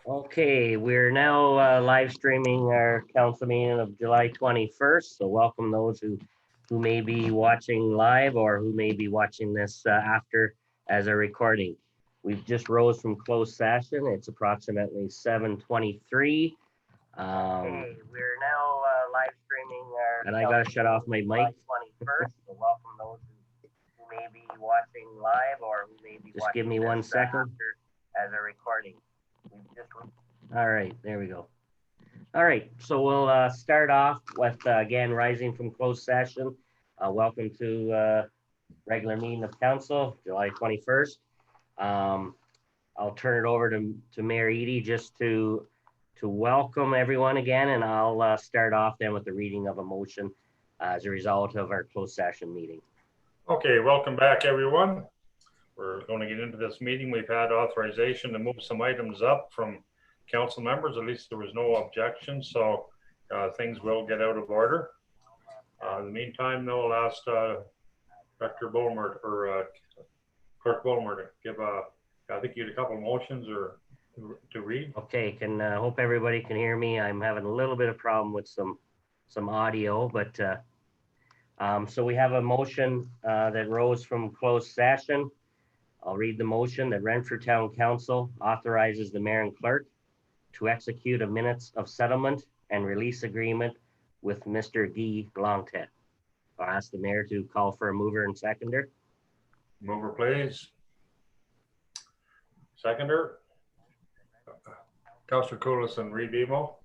Okay, we're now live streaming our council meeting of July 21st. So welcome those who may be watching live or who may be watching this after as a recording. We've just rose from closed session. It's approximately 7:23. Okay, we're now live streaming our. And I gotta shut off my mic. July 21st. So welcome those who may be watching live or who may be. Just give me 1 second. After as a recording. All right, there we go. All right, so we'll start off with, again, rising from closed session. Welcome to regular meeting of council, July 21st. I'll turn it over to Mayor Eady just to welcome everyone again, and I'll start off then with the reading of a motion as a result of our closed session meeting. Okay, welcome back, everyone. We're going to get into this meeting. We've had authorization to move some items up from council members. At least there was no objection, so things will get out of order. In the meantime, though, I'll ask Director Bulmer or Clerk Bulmer to give I think you had a couple of motions or to read. Okay, can hope everybody can hear me. I'm having a little bit of problem with some audio, but so we have a motion that rose from closed session. I'll read the motion that Renfrew Town Council authorizes the mayor and clerk to execute a minutes of settlement and release agreement with Mr. Guy Longtet. I'll ask the mayor to call for a mover and seconder. Mover, please. Seconder. Councillor Koulis and Reed Emo.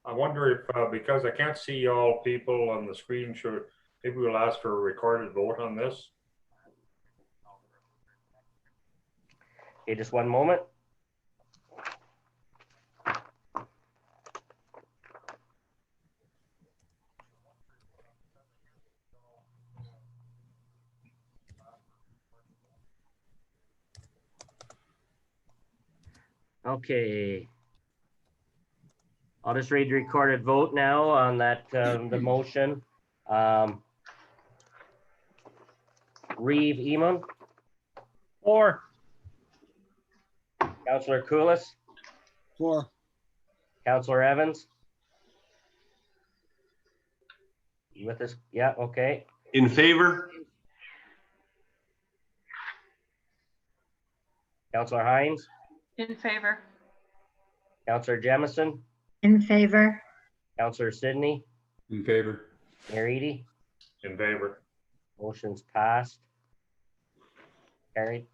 I wonder if, because I can't see all people on the screen, maybe we'll ask for a recorded vote on this. Okay, just one moment. Okay. I'll just read the recorded vote now on that, the motion. Reeve Eamon. For. Councillor Koulis. For. Councillor Evans. You with us? Yeah, okay. In favor. Councillor Hines. In favor. Councillor Jemison. In favor. Councillor Sidney. In favor. Mayor Eady. In favor. Motion's passed. Carried.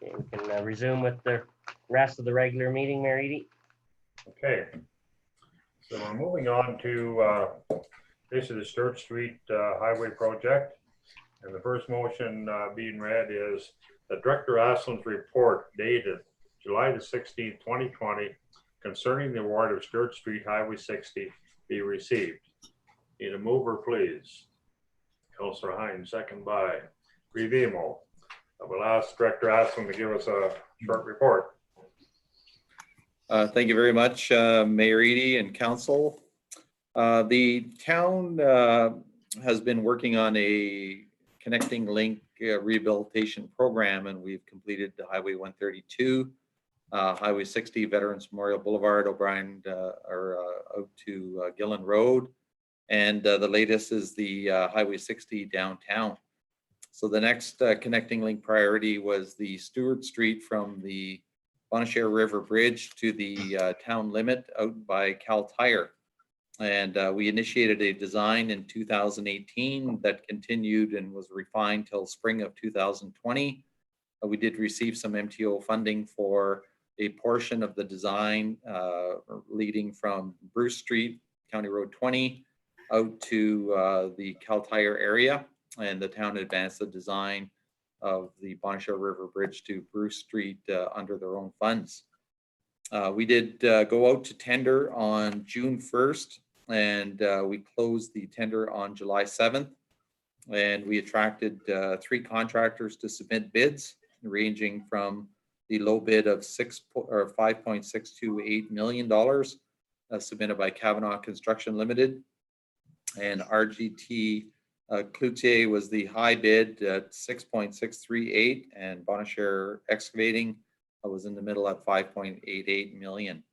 Okay, we can resume with the rest of the regular meeting, Mayor Eady. Okay. So we're moving on to basically the Sturt Street Highway project. And the first motion being read is the Director Aslin's report dated July the 16th, 2020, concerning the award of Sturt Street Highway 60 be received. Need a mover, please. Councillor Hines, second by Revimo. I will ask Director Aslin to give us a short report. Thank you very much, Mayor Eady and Council. The town has been working on a connecting link rehabilitation program, and we've completed the Highway 132, Highway 60, Veterans Memorial Boulevard, O'Brien, out to Gillen Road, and the latest is the Highway 60 downtown. So the next connecting link priority was the Stewart Street from the Bonachere River Bridge to the town limit out by Cal Tire. And we initiated a design in 2018 that continued and was refined till spring of 2020. We did receive some MTO funding for a portion of the design leading from Bruce Street, County Road 20, out to the Cal Tire area. And the town advanced the design of the Bonachere River Bridge to Bruce Street under their own funds. We did go out to tender on June 1st, and we closed the tender on July 7th. And we attracted 3 contractors to submit bids, ranging from the low bid of $5.628 million submitted by Kavanaugh Construction Limited, and RGT Cloutier was the high bid at 6.638, and Bonachere Excavating was in the middle at 5.88 million.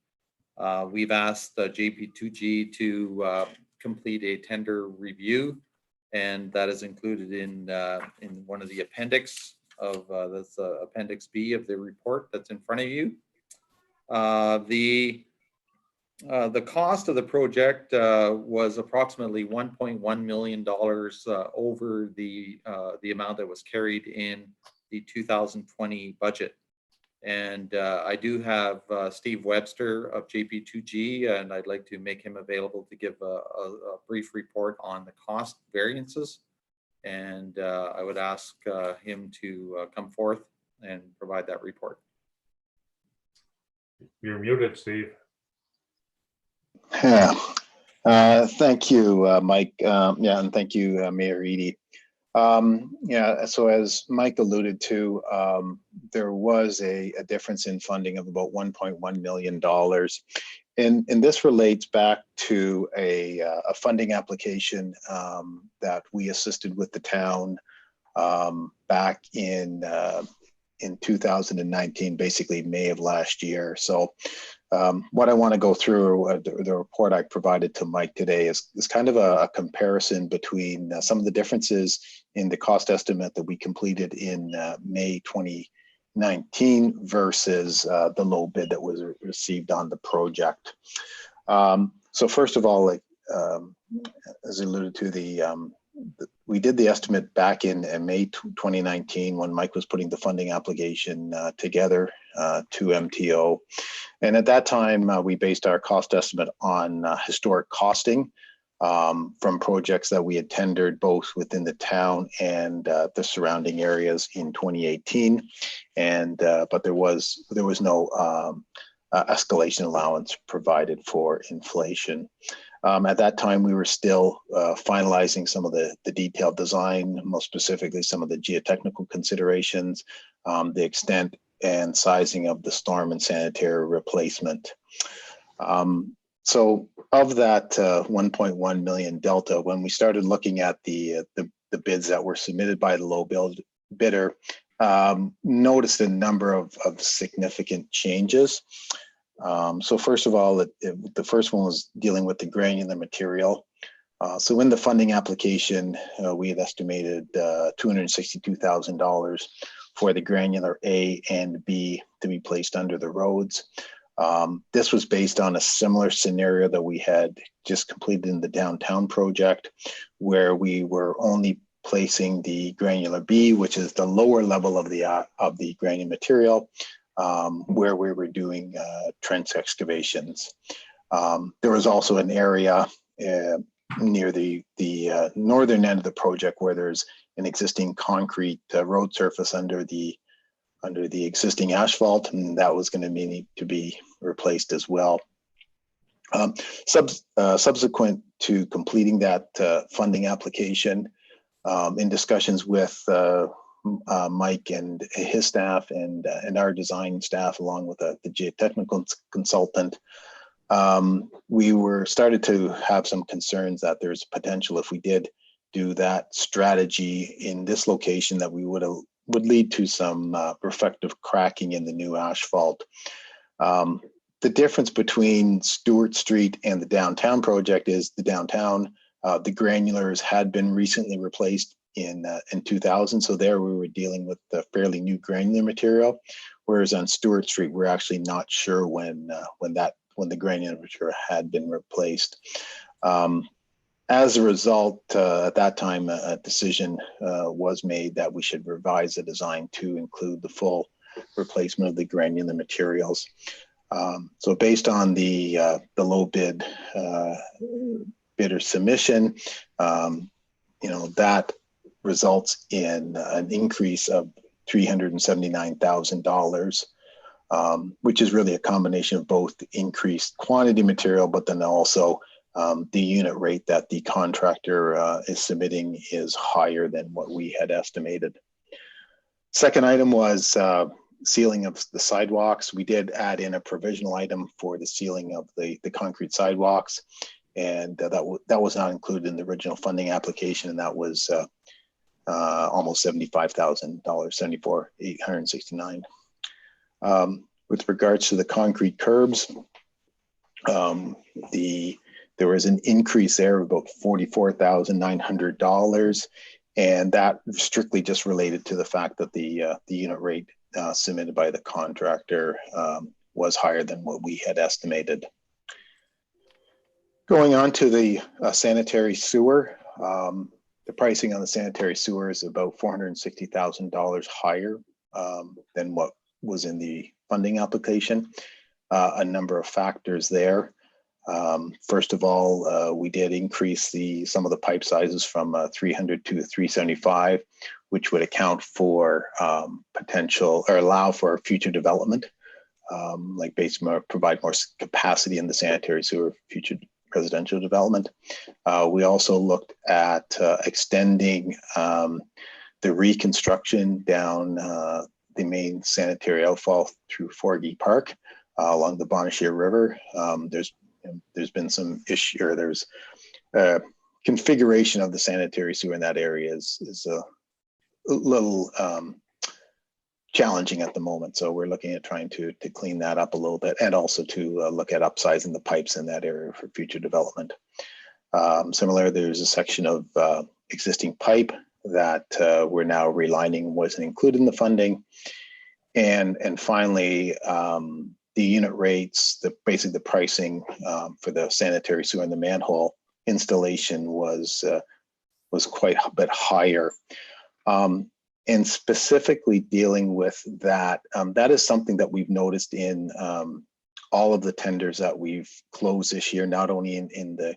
We've asked JP2G to complete a tender review, and that is included in one of the appendix of that's Appendix B of the report that's in front of you. The cost of the project was approximately $1.1 million over the amount that was carried in the 2020 budget. And I do have Steve Webster of JP2G, and I'd like to make him available to give a brief report on the cost variances. And I would ask him to come forth and provide that report. You're muted, Steve. Yeah. Thank you, Mike. Yeah, and thank you, Mayor Eady. Yeah, so as Mike alluded to, there was a difference in funding of about $1.1 million. And this relates back to a funding application that we assisted with the town back in 2019, basically May of last year. So what I want to go through, the report I provided to Mike today is kind of a comparison between some of the differences in the cost estimate that we completed in May 2019 versus the low bid that was received on the project. So first of all, as I alluded to, we did the estimate back in May 2019 when Mike was putting the funding application together to MTO. And at that time, we based our cost estimate on historic costing from projects that we had tendered both within the town and the surrounding areas in 2018. And but there was no escalation allowance provided for inflation. At that time, we were still finalizing some of the detailed design, most specifically some of the geotechnical considerations, the extent and sizing of the storm and sanitary replacement. So of that 1.1 million delta, when we started looking at the bids that were submitted by the low bidder, noticed a number of significant changes. So first of all, the first one was dealing with the granular material. So in the funding application, we had estimated $262,000 for the granular A and B to be placed under the roads. This was based on a similar scenario that we had just completed in the downtown project, where we were only placing the granular B, which is the lower level of the granular material, where we were doing trench excavations. There was also an area near the northern end of the project where there's an existing concrete road surface under the existing asphalt, and that was going to need to be replaced as well. Subsequent to completing that funding application, in discussions with Mike and his staff and our design staff, along with the geotechnical consultant, we started to have some concerns that there's potential, if we did do that strategy in this location, that we would lead to some reflective cracking in the new asphalt. The difference between Stewart Street and the downtown project is the downtown, the granulars had been recently replaced in 2000. So there we were dealing with the fairly new granular material, whereas on Stewart Street, we're actually not sure when the granular material had been replaced. As a result, at that time, a decision was made that we should revise the design to include the full replacement of the granular materials. So based on the low bidder submission, that results in an increase of $379,000, which is really a combination of both increased quantity material, but then also the unit rate that the contractor is submitting is higher than what we had estimated. Second item was sealing of the sidewalks. We did add in a provisional item for the sealing of the concrete sidewalks, and that was not included in the original funding application, and that was almost $75,000, $74,869. With regards to the concrete curbs, there was an increase there of about $44,900, and that strictly just related to the fact that the unit rate submitted by the contractor was higher than what we had estimated. Going on to the sanitary sewer, the pricing on the sanitary sewer is about $460,000 higher than what was in the funding application. A number of factors there. First of all, we did increase some of the pipe sizes from 300 to 375, which would account for potential or allow for future development, like provide more capacity in the sanitary sewer future residential development. We also looked at extending the reconstruction down the main sanitary outfall through Forgy Park along the Bonnechere River. There's been some issue, or there's configuration of the sanitary sewer in that area is a little challenging at the moment. So we're looking at trying to clean that up a little bit, and also to look at upsizing the pipes in that area for future development. Similarly, there's a section of existing pipe that we're now relining, wasn't included in the funding. And finally, the unit rates, basically the pricing for the sanitary sewer and the manhole installation was quite a bit higher. And specifically dealing with that, that is something that we've noticed in all of the tenders that we've closed this year, not only in the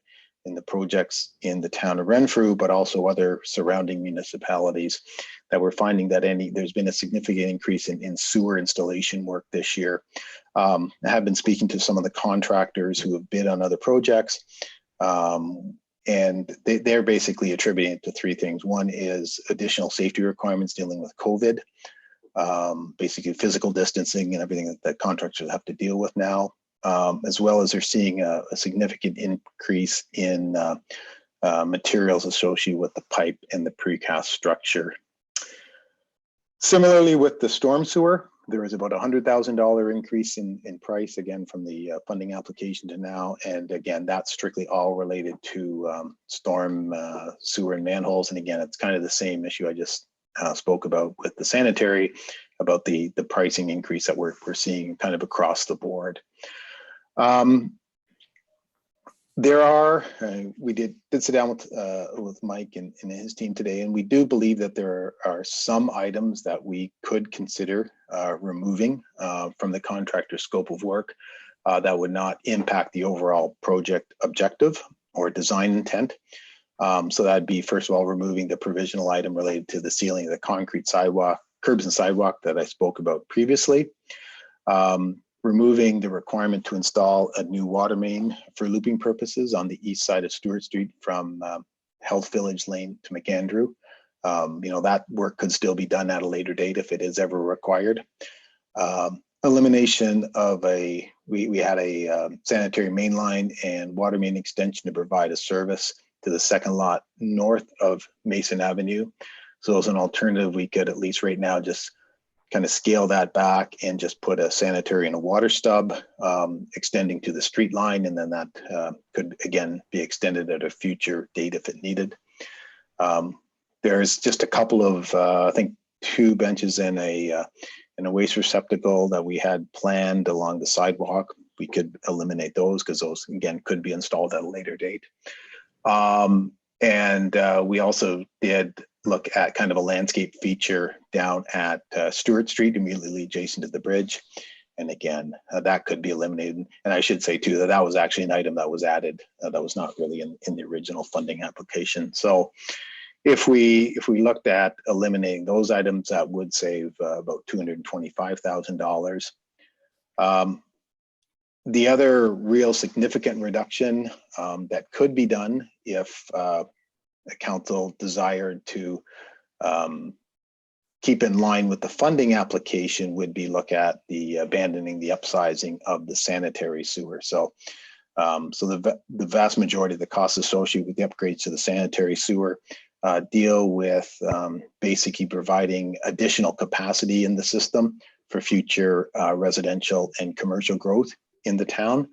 projects in the town of Renfrew, but also other surrounding municipalities, that we're finding that there's been a significant increase in sewer installation work this year. I have been speaking to some of the contractors who have bid on other projects, and they're basically attributing it to three things. One is additional safety requirements dealing with COVID, basically physical distancing and everything that contractors have to deal with now, as well as they're seeing a significant increase in materials associated with the pipe and the precast structure. Similarly, with the storm sewer, there was about $100,000 increase in price, again, from the funding application to now. And again, that's strictly all related to storm sewer and manholes. And again, it's kind of the same issue I just spoke about with the sanitary, about the pricing increase that we're seeing kind of across the board. We did sit down with Mike and his team today, and we do believe that there are some items that we could consider removing from the contractor scope of work that would not impact the overall project objective or design intent. So that'd be, first of all, removing the provisional item related to the sealing of the concrete sidewalk, curbs and sidewalk that I spoke about previously. Removing the requirement to install a new water main for looping purposes on the east side of Stewart Street from Health Village Lane to McAndrew. That work could still be done at a later date if it is ever required. Elimination of we had a sanitary main line and water main extension to provide a service to the second lot north of Mason Avenue. So as an alternative, we could at least right now just kind of scale that back and just put a sanitary and a water stub extending to the street line, and then that could again be extended at a future date if it needed. There's just a couple of I think 2 benches and a waste receptacle that we had planned along the sidewalk. We could eliminate those because those again could be installed at a later date. And we also did look at kind of a landscape feature down at Stewart Street, immediately adjacent to the bridge. And again, that could be eliminated. And I should say too, that was actually an item that was added that was not really in the original funding application. So if we looked at eliminating those items, that would save about $225,000. The other real significant reduction that could be done if the council desired to keep in line with the funding application would be look at the abandoning the upsizing of the sanitary sewer. So the vast majority of the costs associated with the upgrades to the sanitary sewer deal with basically providing additional capacity in the system for future residential and commercial growth in the town.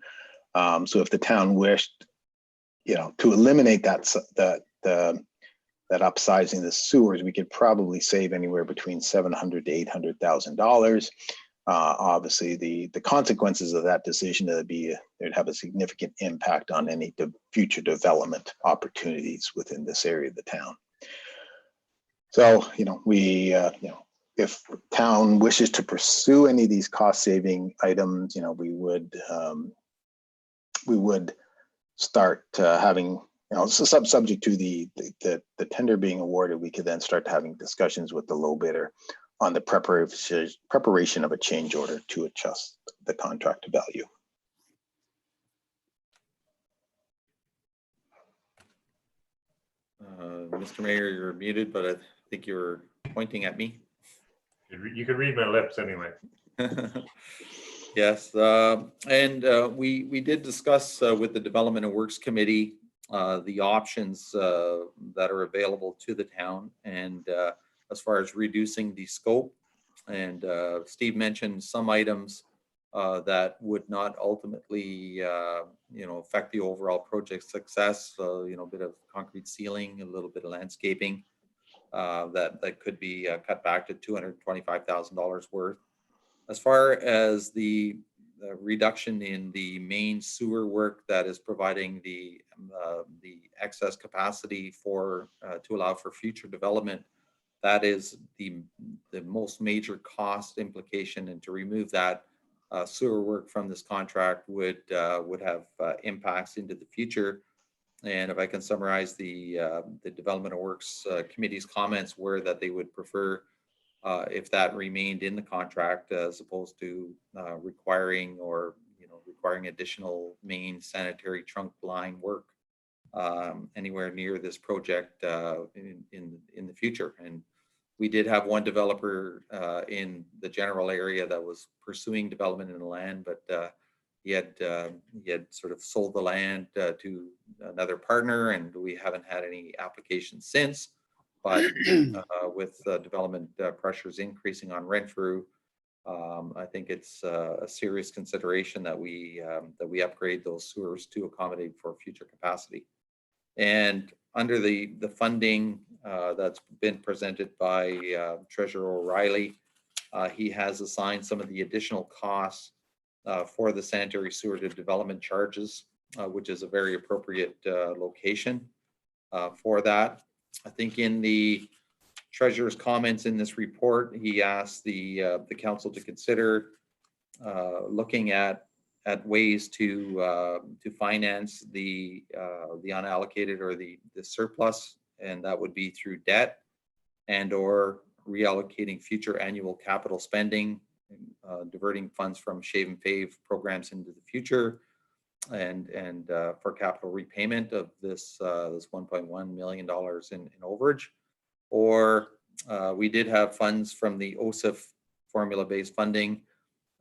So if the town wished, to eliminate that upsizing the sewers, we could probably save anywhere between $700,000 to $800,000. Obviously, the consequences of that decision would have a significant impact on any future development opportunities within this area of the town. So, if town wishes to pursue any of these cost-saving items, we would start having, subject to the tender being awarded, we could then start having discussions with the low bidder on the preparation of a change order to adjust the contract value. Mr. Mayor, you're muted, but I think you're pointing at me. You can read my lips anyway. Yes, and we did discuss with the Development and Works Committee the options that are available to the town, and as far as reducing the scope. And Steve mentioned some items that would not ultimately, affect the overall project success. So, a bit of concrete ceiling, a little bit of landscaping that could be cut back to $225,000 worth. As far as the reduction in the main sewer work that is providing the excess capacity to allow for future development, that is the most major cost implication, and to remove that sewer work from this contract would have impacts into the future. And if I can summarize the Development of Works Committee's comments were that they would prefer if that remained in the contract as opposed to requiring additional main sanitary trunk line work anywhere near this project in the future. And we did have one developer in the general area that was pursuing development in the land, but he had sort of sold the land to another partner, and we haven't had any applications since. But with development pressures increasing on Renfrew, I think it's a serious consideration that we upgrade those sewers to accommodate for future capacity. And under the funding that's been presented by Treasurer O'Reilly, he has assigned some of the additional costs for the sanitary sewer to development charges, which is a very appropriate location for that. I think in the Treasurer's comments in this report, he asked the council to consider looking at ways to finance the unallocated or the surplus, and that would be through debt and or reallocating future annual capital spending, diverting funds from shave and fave programs into the future, and for capital repayment of this $1.1 million in overage. Or we did have funds from the OSIF formula-based funding,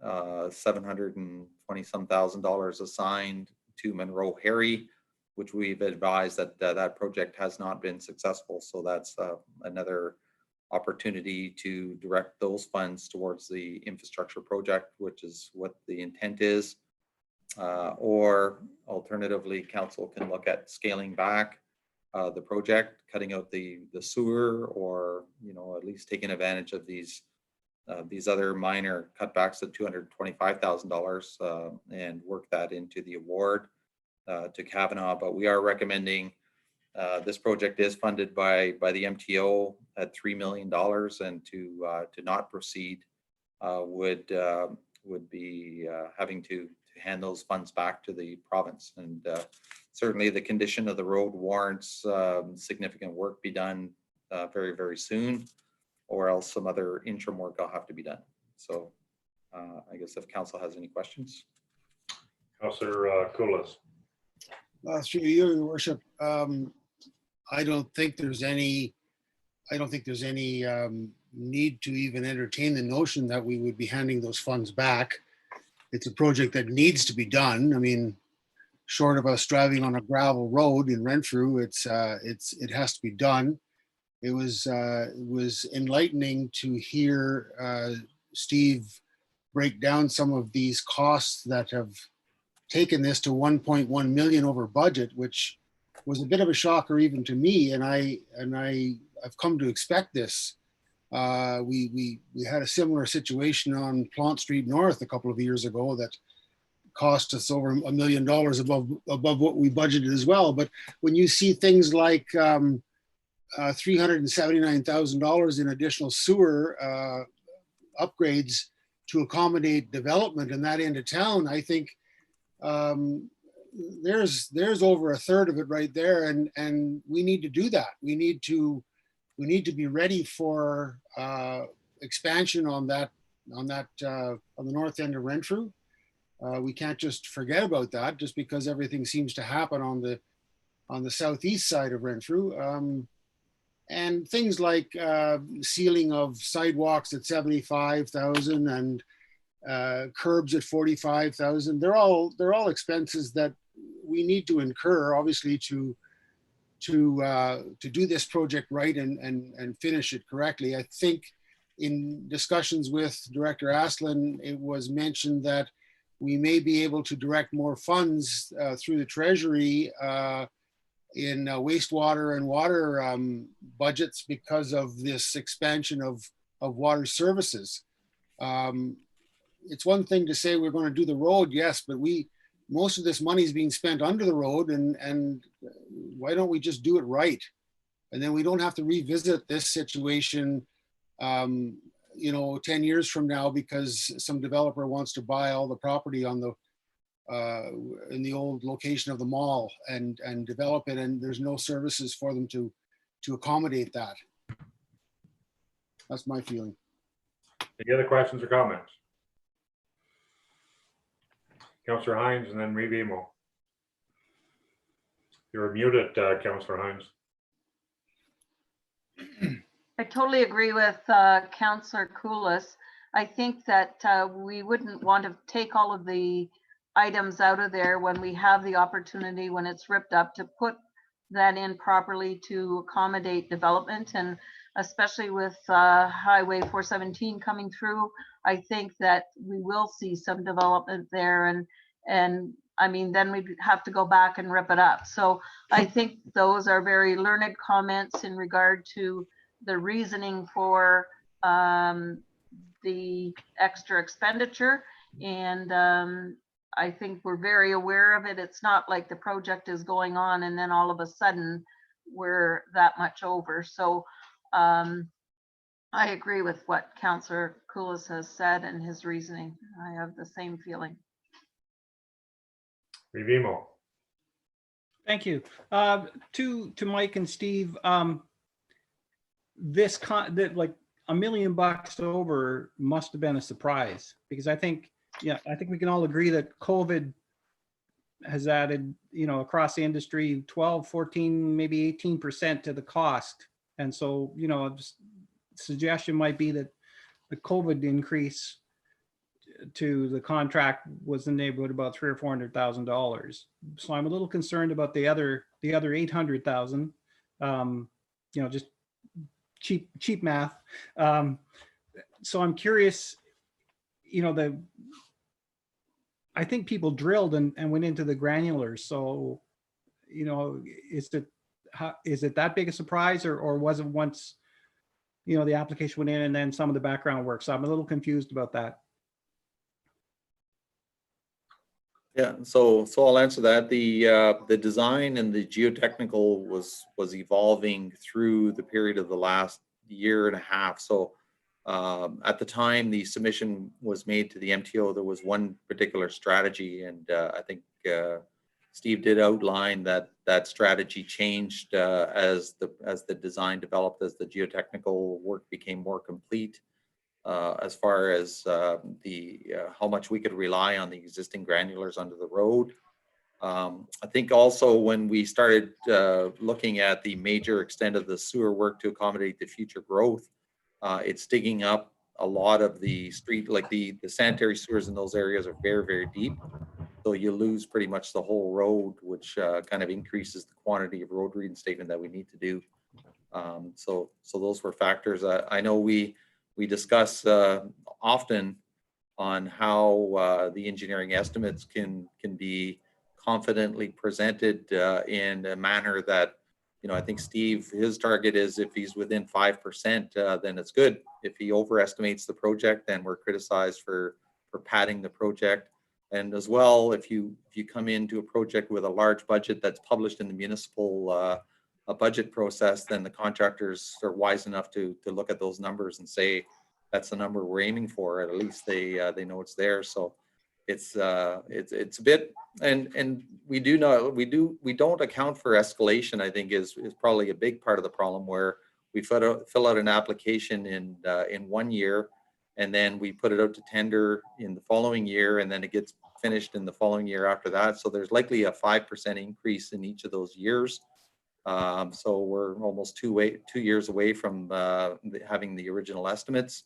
$720,000 assigned to Monroe Harry, which we've advised that project has not been successful. So that's another opportunity to direct those funds towards the infrastructure project, which is what the intent is. Or alternatively, council can look at scaling back the project, cutting out the sewer, or at least taking advantage of these other minor cutbacks of $225,000 and work that into the award to Kavanaugh. But we are recommending this project is funded by the MTO at $3 million, and to not proceed would be having to hand those funds back to the province. And certainly the condition of the road warrants significant work be done very, very soon, or else some other interim work will have to be done. So I guess if council has any questions. Councillor Koulas. Through you, Your Worship, I don't think there's any need to even entertain the notion that we would be handing those funds back. It's a project that needs to be done. I mean, short of us driving on a gravel road in Renfrew, it has to be done. It was enlightening to hear Steve break down some of these costs that have taken this to 1.1 million over budget, which was a bit of a shocker even to me. And I've come to expect this. We had a similar situation on Plant Street North a couple of years ago that cost us over $1 million above what we budgeted as well. But when you see things like $379,000 in additional sewer upgrades to accommodate development in that end of town, I think there's over a third of it right there, and we need to do that. We need to be ready for expansion on the north end of Renfrew. We can't just forget about that just because everything seems to happen on the southeast side of Renfrew. And things like sealing of sidewalks at 75,000 and curbs at 45,000. They're all expenses that we need to incur, obviously, to do this project right and finish it correctly. I think in discussions with Director Aslan, it was mentioned that we may be able to direct more funds through the Treasury in wastewater and water budgets because of this expansion of water services. It's one thing to say we're going to do the road, yes, but most of this money is being spent under the road, and why don't we just do it right? And then we don't have to revisit this situation 10 years from now because some developer wants to buy all the property on the in the old location of the mall and develop it, and there's no services for them to accommodate that. That's my feeling. Any other questions or comments? Councillor Hines and then Revimo. You're muted, Councillor Hines. I totally agree with Councillor Koulis. I think that we wouldn't want to take all of the items out of there when we have the opportunity, when it's ripped up, to put that in properly to accommodate development. And especially with Highway 417 coming through, I think that we will see some development there. And I mean, then we'd have to go back and rip it up. So I think those are very learned comments in regard to the reasoning for the extra expenditure. And I think we're very aware of it. It's not like the project is going on and then all of a sudden we're that much over. So I agree with what Councillor Koulis has said and his reasoning. I have the same feeling. Revimo. Thank you. To Mike and Steve, like $1 million over must have been a surprise, because I think we can all agree that COVID has added, across the industry, 12, 14, maybe 18% to the cost. And so, suggestion might be that the COVID increase to the contract was in the neighborhood about $300,000 or $400,000. So I'm a little concerned about the other 800,000. Just cheap math. So I'm curious. I think people drilled and went into the granulars. So, is it that big a surprise, or was it once, the application went in and then some of the background work? So I'm a little confused about that. Yeah, so I'll answer that. The design and the geotechnical was evolving through the period of the last year and a half. So at the time the submission was made to the MTO, there was one particular strategy, and I think Steve did outline that strategy changed as the design developed, as the geotechnical work became more complete. As far as how much we could rely on the existing granulars under the road. I think also when we started looking at the major extent of the sewer work to accommodate the future growth, it's digging up a lot of the street, like the sanitary sewers in those areas are very, very deep. So you lose pretty much the whole road, which kind of increases the quantity of road reinstatement that we need to do. So those were factors. I know we discuss often on how the engineering estimates can be confidently presented in a manner that, I think Steve, his target is if he's within 5%, then it's good. If he overestimates the project, then we're criticized for padding the project. And as well, if you come into a project with a large budget that's published in the municipal budget process, then the contractors are wise enough to look at those numbers and say, that's the number we're aiming for. At least they know it's there. So it's a bit, and we don't account for escalation. I think is probably a big part of the problem, where we fill out an application in 1 year, and then we put it out to tender in the following year, and then it gets finished in the following year after that. So there's likely a 5% increase in each of those years. So we're almost 2 years away from having the original estimates.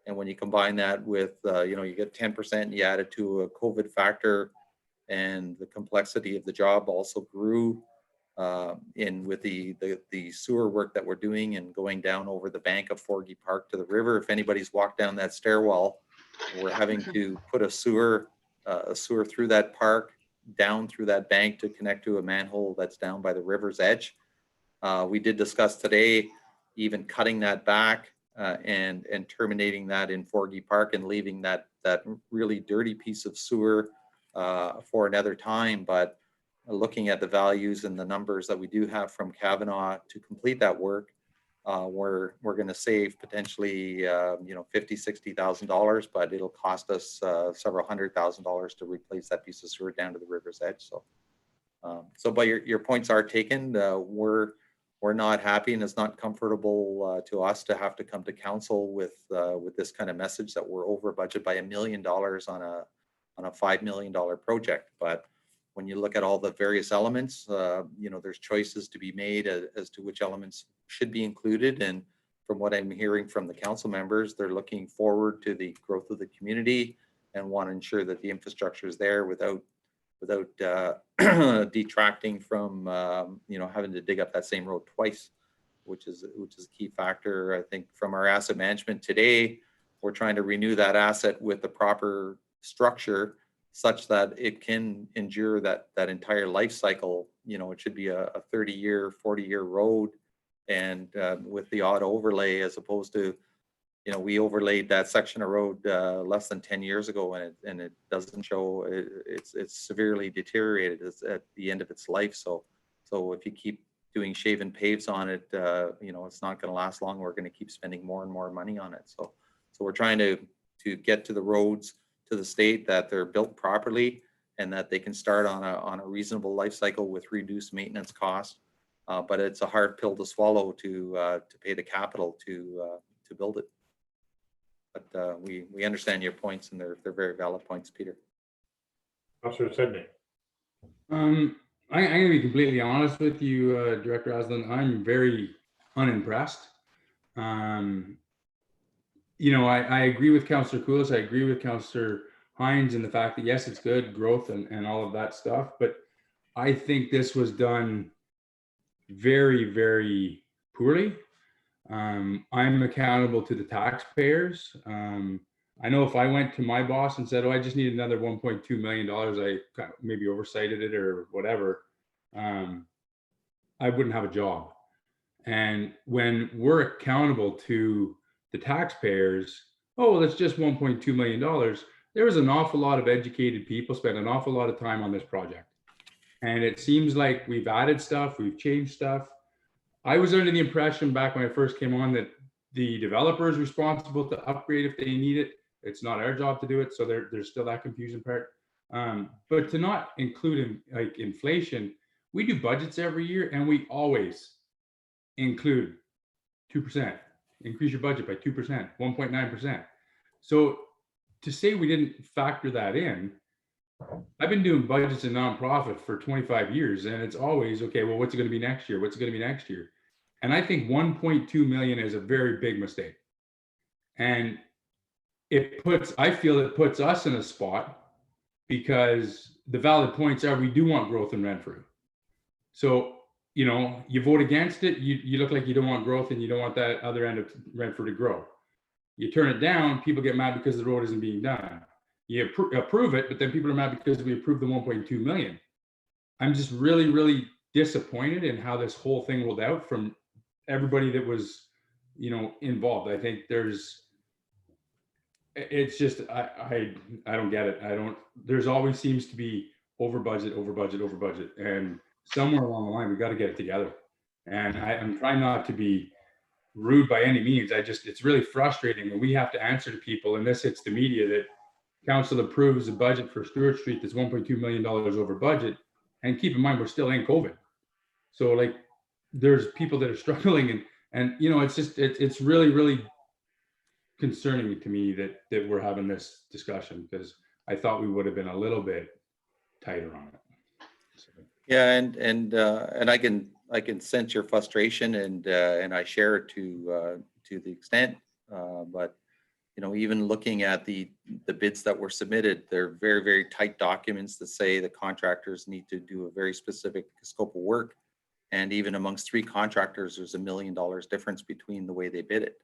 And when you combine that with, you get 10%, you add it to a COVID factor, and the complexity of the job also grew in with the sewer work that we're doing and going down over the bank of Forgy Park to the river. If anybody's walked down that stairwell, we're having to put a sewer through that park, down through that bank to connect to a manhole that's down by the river's edge. We did discuss today even cutting that back and terminating that in Forgy Park and leaving that really dirty piece of sewer for another time. But looking at the values and the numbers that we do have from Kavanaugh to complete that work, we're going to save potentially $50,000-$60,000, but it'll cost us several $100,000 to replace that piece of sewer down to the river's edge. So but your points are taken. We're not happy, and it's not comfortable to us to have to come to council with this kind of message that we're over budget by $1 million on a $5 million project. But when you look at all the various elements, there's choices to be made as to which elements should be included. And from what I'm hearing from the council members, they're looking forward to the growth of the community and want to ensure that the infrastructure is there without detracting from having to dig up that same road twice, which is a key factor. I think from our asset management today, we're trying to renew that asset with the proper structure such that it can endure that entire life cycle. It should be a 30-year, 40-year road, and with the odd overlay, as opposed to we overlaid that section of road less than 10 years ago, and it doesn't show. It's severely deteriorated. It's at the end of its life. So if you keep doing shave and paves on it, it's not going to last long. We're going to keep spending more and more money on it. So we're trying to get to the roads to the state that they're built properly and that they can start on a reasonable life cycle with reduced maintenance costs. But it's a hard pill to swallow to pay the capital to build it. But we understand your points, and they're very valid points, Peter. Councillor Sidney. I'm going to be completely honest with you, Director Aslan. I'm very unimpressed. I agree with Councillor Koulis. I agree with Councillor Hines in the fact that, yes, it's good growth and all of that stuff. But I think this was done very, very poorly. I'm accountable to the taxpayers. I know if I went to my boss and said, "Oh, I just need another $1.2 million," I maybe oversighted it or whatever, I wouldn't have a job. And when we're accountable to the taxpayers, oh, well, it's just $1.2 million. There was an awful lot of educated people spent an awful lot of time on this project. And it seems like we've added stuff, we've changed stuff. I was under the impression back when I first came on that the developer is responsible to upgrade if they need it. It's not our job to do it. So there's still that confusion part. But to not include like inflation, we do budgets every year and we always include 2%, increase your budget by 2%, 1.9%. So to say we didn't factor that in, I've been doing budgets in nonprofit for 25 years, and it's always, okay, well, what's it going to be next year? What's it going to be next year? And I think 1.2 million is a very big mistake. And I feel it puts us in a spot because the valid points are we do want growth in Renfrew. So, you vote against it, you look like you don't want growth and you don't want that other end of Renfrew to grow. You turn it down, people get mad because the road isn't being done. you approve it, but then people are mad because we approved the 1.2 million. I'm just really, really disappointed in how this whole thing rolled out from everybody that was, involved. I think it's just, I don't get it. There's always seems to be over budget. And somewhere along the line, we got to get it together. And I'm trying not to be rude by any means. It's really frustrating when we have to answer to people, and this hits the media, that council approves a budget for Stewart Street that's $1.2 million over budget. And keep in mind, we're still in COVID. So like, there's people that are struggling, and it's really, really concerning to me that we're having this discussion, because I thought we would have been a little bit tighter on it. So. Yeah, and I can sense your frustration, and I share it to the extent, but even looking at the bids that were submitted, they're very, very tight documents that say the contractors need to do a very specific scope of work. And even amongst 3 contractors, there's $1 million difference between the way they bid it.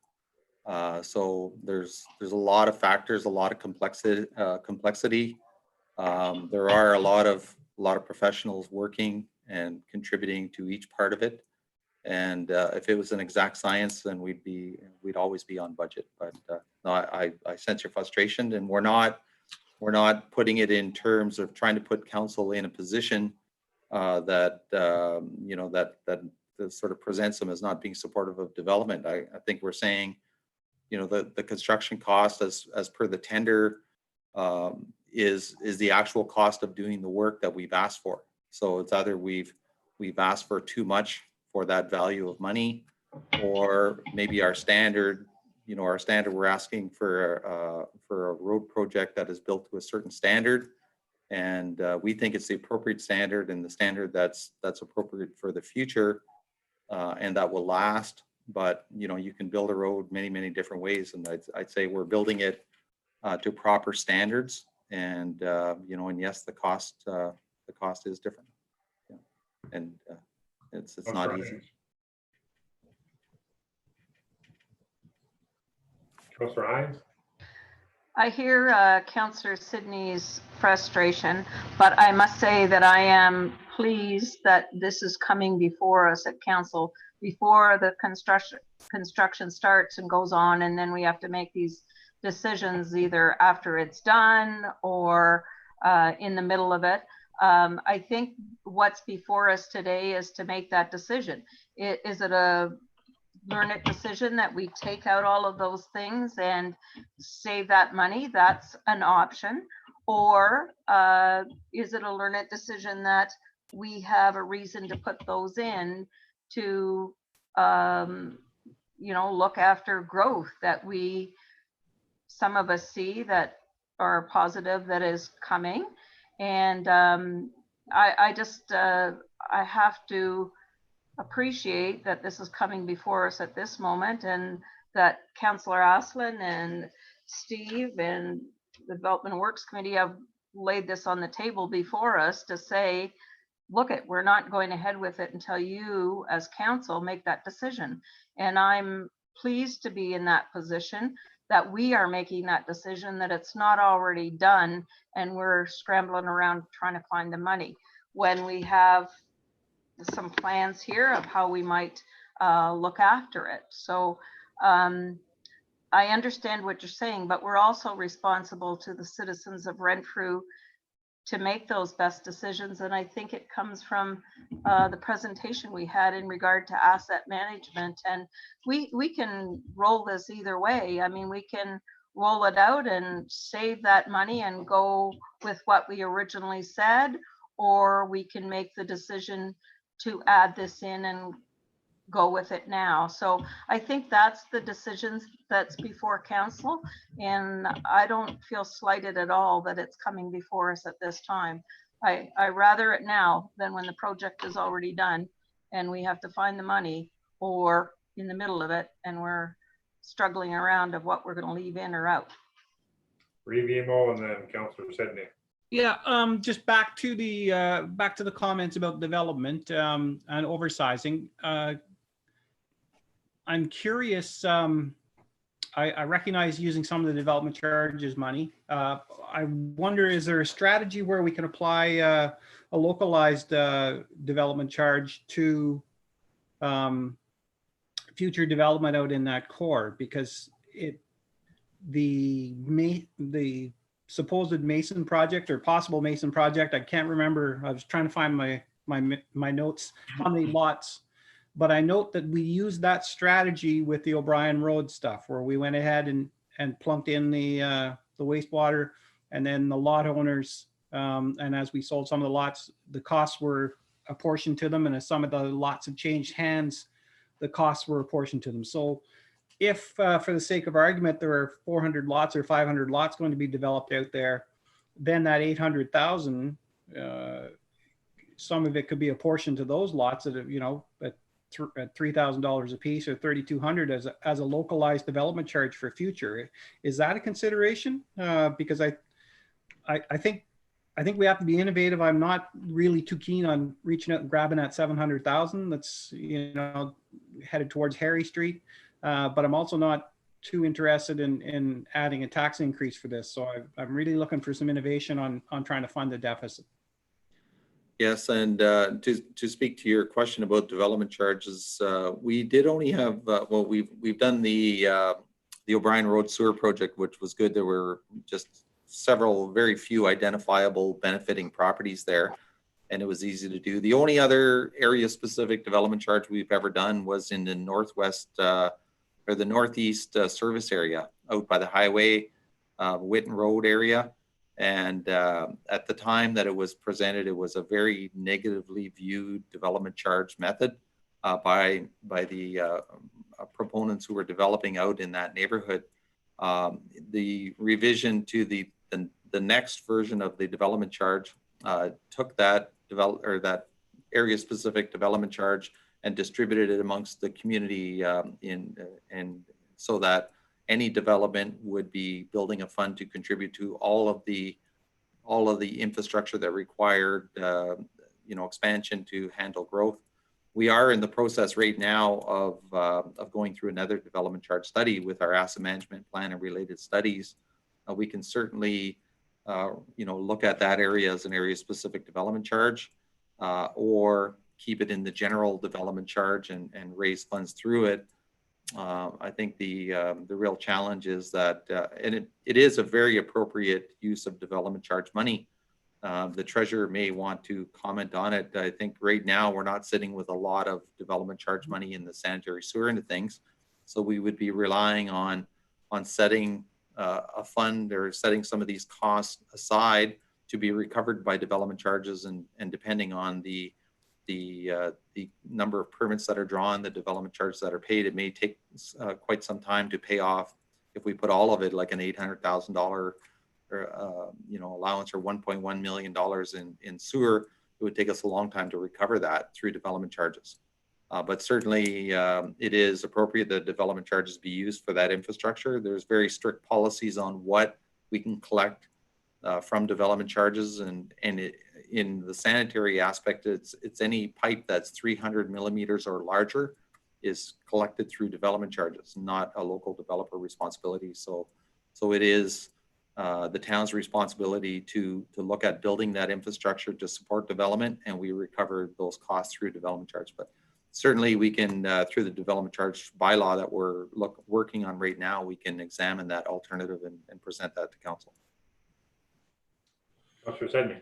So there's a lot of factors, a lot of complexity. There are a lot of professionals working and contributing to each part of it. And if it was an exact science, then we'd always be on budget. But no, I sense your frustration, and we're not putting it in terms of trying to put council in a position that sort of presents them as not being supportive of development. I think we're saying, the construction cost as per the tender is the actual cost of doing the work that we've asked for. So it's either we've asked for too much for that value of money, or maybe our standard, we're asking for a road project that is built to a certain standard, and we think it's the appropriate standard and the standard that's appropriate for the future, and that will last. But you can build a road many different ways, and I'd say we're building it to proper standards, and and yes, the cost is different, and it's not easy. Councillor Hines? I hear Councillor Sidney's frustration, but I must say that I am pleased that this is coming before us at council, before the construction starts and goes on, and then we have to make these decisions either after it's done or in the middle of it. I think what's before us today is to make that decision. Is it a learn it decision that we take out all of those things and save that money? That's an option. Or is it a learn it decision that we have a reason to put those in to look after growth that some of us see that are positive that is coming. And I have to appreciate that this is coming before us at this moment, and that Councillor Aslin and Steve and the Development Works Committee have laid this on the table before us to say, look, we're not going ahead with it until you as council make that decision. And I'm pleased to be in that position, that we are making that decision, that it's not already done and we're scrambling around trying to find the money when we have some plans here of how we might look after it. So I understand what you're saying, but we're also responsible to the citizens of Renfrew to make those best decisions. And I think it comes from the presentation we had in regard to asset management. And we can roll this either way. I mean, we can roll it out and save that money and go with what we originally said, or we can make the decision to add this in and go with it now. So I think that's the decisions that's before council, and I don't feel slighted at all that it's coming before us at this time. I rather it now than when the project is already done and we have to find the money, or in the middle of it and we're struggling around of what we're going to leave in or out. Revimo and then Councillor Sidney. Yeah, just back to the comments about development and oversizing. I'm curious, I recognize using some of the development charges money. I wonder, is there a strategy where we can apply a localized development charge to future development out in that core? Because the supposed Mason project or possible Mason project, I can't remember. I was trying to find my notes, how many lots. But I note that we used that strategy with the O'Brien Road stuff, where we went ahead and plunked in the wastewater, and then the lot owners, and as we sold some of the lots, the costs were apportioned to them, and as some of the lots have changed hands, the costs were apportioned to them. So if, for the sake of argument, there are 400 lots or 500 lots going to be developed out there, then that 800,000, some of it could be apportioned to those lots that, at $3,000 a piece or $3,200 as a localized development charge for future. Is that a consideration? Because I think we have to be innovative. I'm not really too keen on reaching out and grabbing that 700,000 that's headed towards Harry Street, but I'm also not too interested in adding a tax increase for this. So I'm really looking for some innovation on trying to fund the deficit. Yes, and to speak to your question about development charges, we did only have we've done the O'Brien Road sewer project, which was good. There were just very few identifiable benefiting properties there, and it was easy to do. The only other area specific development charge we've ever done was in the northwest or the northeast service area out by the highway, Witten Road area. And at the time that it was presented, it was a very negatively viewed development charge method by the proponents who were developing out in that neighborhood. The revision to the next version of the development charge took that area specific development charge and distributed it amongst the community and so that any development would be building a fund to contribute to all of the infrastructure that required expansion to handle growth. We are in the process right now of going through another development charge study with our asset management plan and related studies. We can certainly look at that area as an area specific development charge, or keep it in the general development charge and raise funds through it. I think the real challenge is that, and it is a very appropriate use of development charge money. The treasurer may want to comment on it. I think right now we're not sitting with a lot of development charge money in the sanitary sewer into things. So we would be relying on setting a fund or setting some of these costs aside to be recovered by development charges, and depending on the number of permits that are drawn, the development charges that are paid, it may take quite some time to pay off. If we put all of it, like an $800,000 allowance or $1.1 million in sewer, it would take us a long time to recover that through development charges. But certainly it is appropriate that development charges be used for that infrastructure. There's very strict policies on what we can collect from development charges, and in the sanitary aspect, it's any pipe that's 300 millimeters or larger is collected through development charges, not a local developer responsibility. So it is the town's responsibility to look at building that infrastructure to support development, and we recover those costs through development charge. But certainly we can, through the development charge bylaw that we're working on right now, we can examine that alternative and present that to council. Councillor Sedney.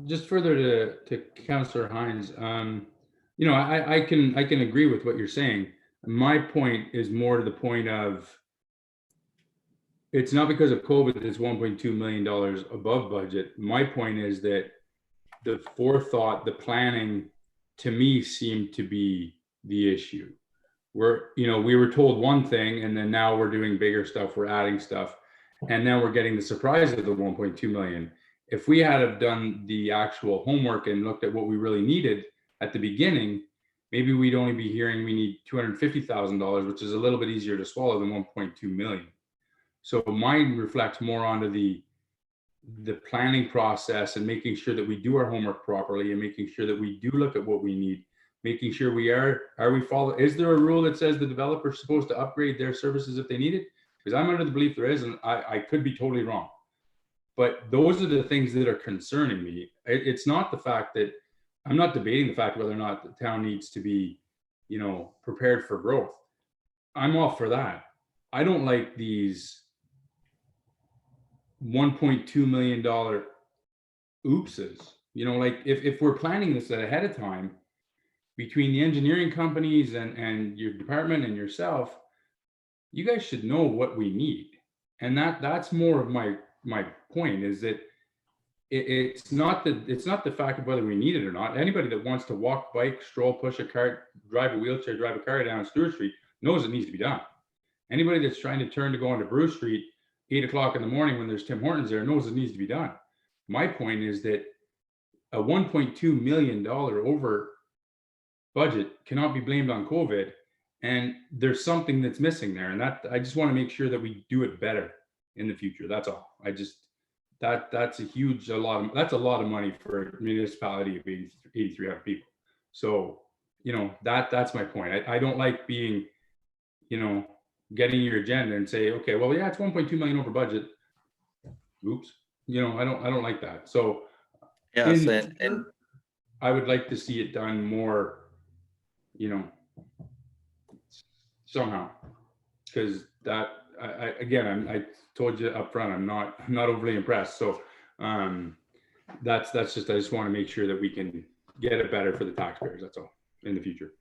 Just further to Councillor Hines, I can agree with what you're saying. My point is more to the point of, it's not because of COVID that it's $1.2 million above budget. My point is that the forethought, the planning, to me, seemed to be the issue. We were told one thing, and then now we're doing bigger stuff, we're adding stuff, and now we're getting the surprise of the 1.2 million. If we had have done the actual homework and looked at what we really needed at the beginning, maybe we'd only be hearing we need $250,000, which is a little bit easier to swallow than 1.2 million. So mine reflects more onto the planning process and making sure that we do our homework properly and making sure that we do look at what we need, making sure are we follow, is there a rule that says the developer's supposed to upgrade their services if they need it? Because I'm under the belief there is, and I could be totally wrong. But those are the things that are concerning me. It's not the fact that, I'm not debating the fact whether or not the town needs to be, prepared for growth. I'm all for that. I don't like these $1.2 million oopses. Like if we're planning this ahead of time between the engineering companies and your department and yourself, you guys should know what we need. And that's more of my point, is that it's not the fact of whether we need it or not. Anybody that wants to walk, bike, stroll, push a cart, drive a wheelchair, drive a car down Stewart Street knows it needs to be done. Anybody that's trying to turn to go onto Bruce Street 8 o'clock in the morning when there's Tim Hortons there knows it needs to be done. My point is that a $1.2 million over budget cannot be blamed on COVID, and there's something that's missing there. And that I just want to make sure that we do it better in the future. That's all. That's a lot of money for a municipality of 8,300 people. So, that's my point. I don't like being, getting your agenda and say, okay, well, yeah, it's 1.2 million over budget. Oops. I don't like that. So Yes, and I would like to see it done more, somehow, because that I told you up front, I'm not overly impressed. So that's just, I just want to make sure that we can get it better for the taxpayers. That's all, in the future.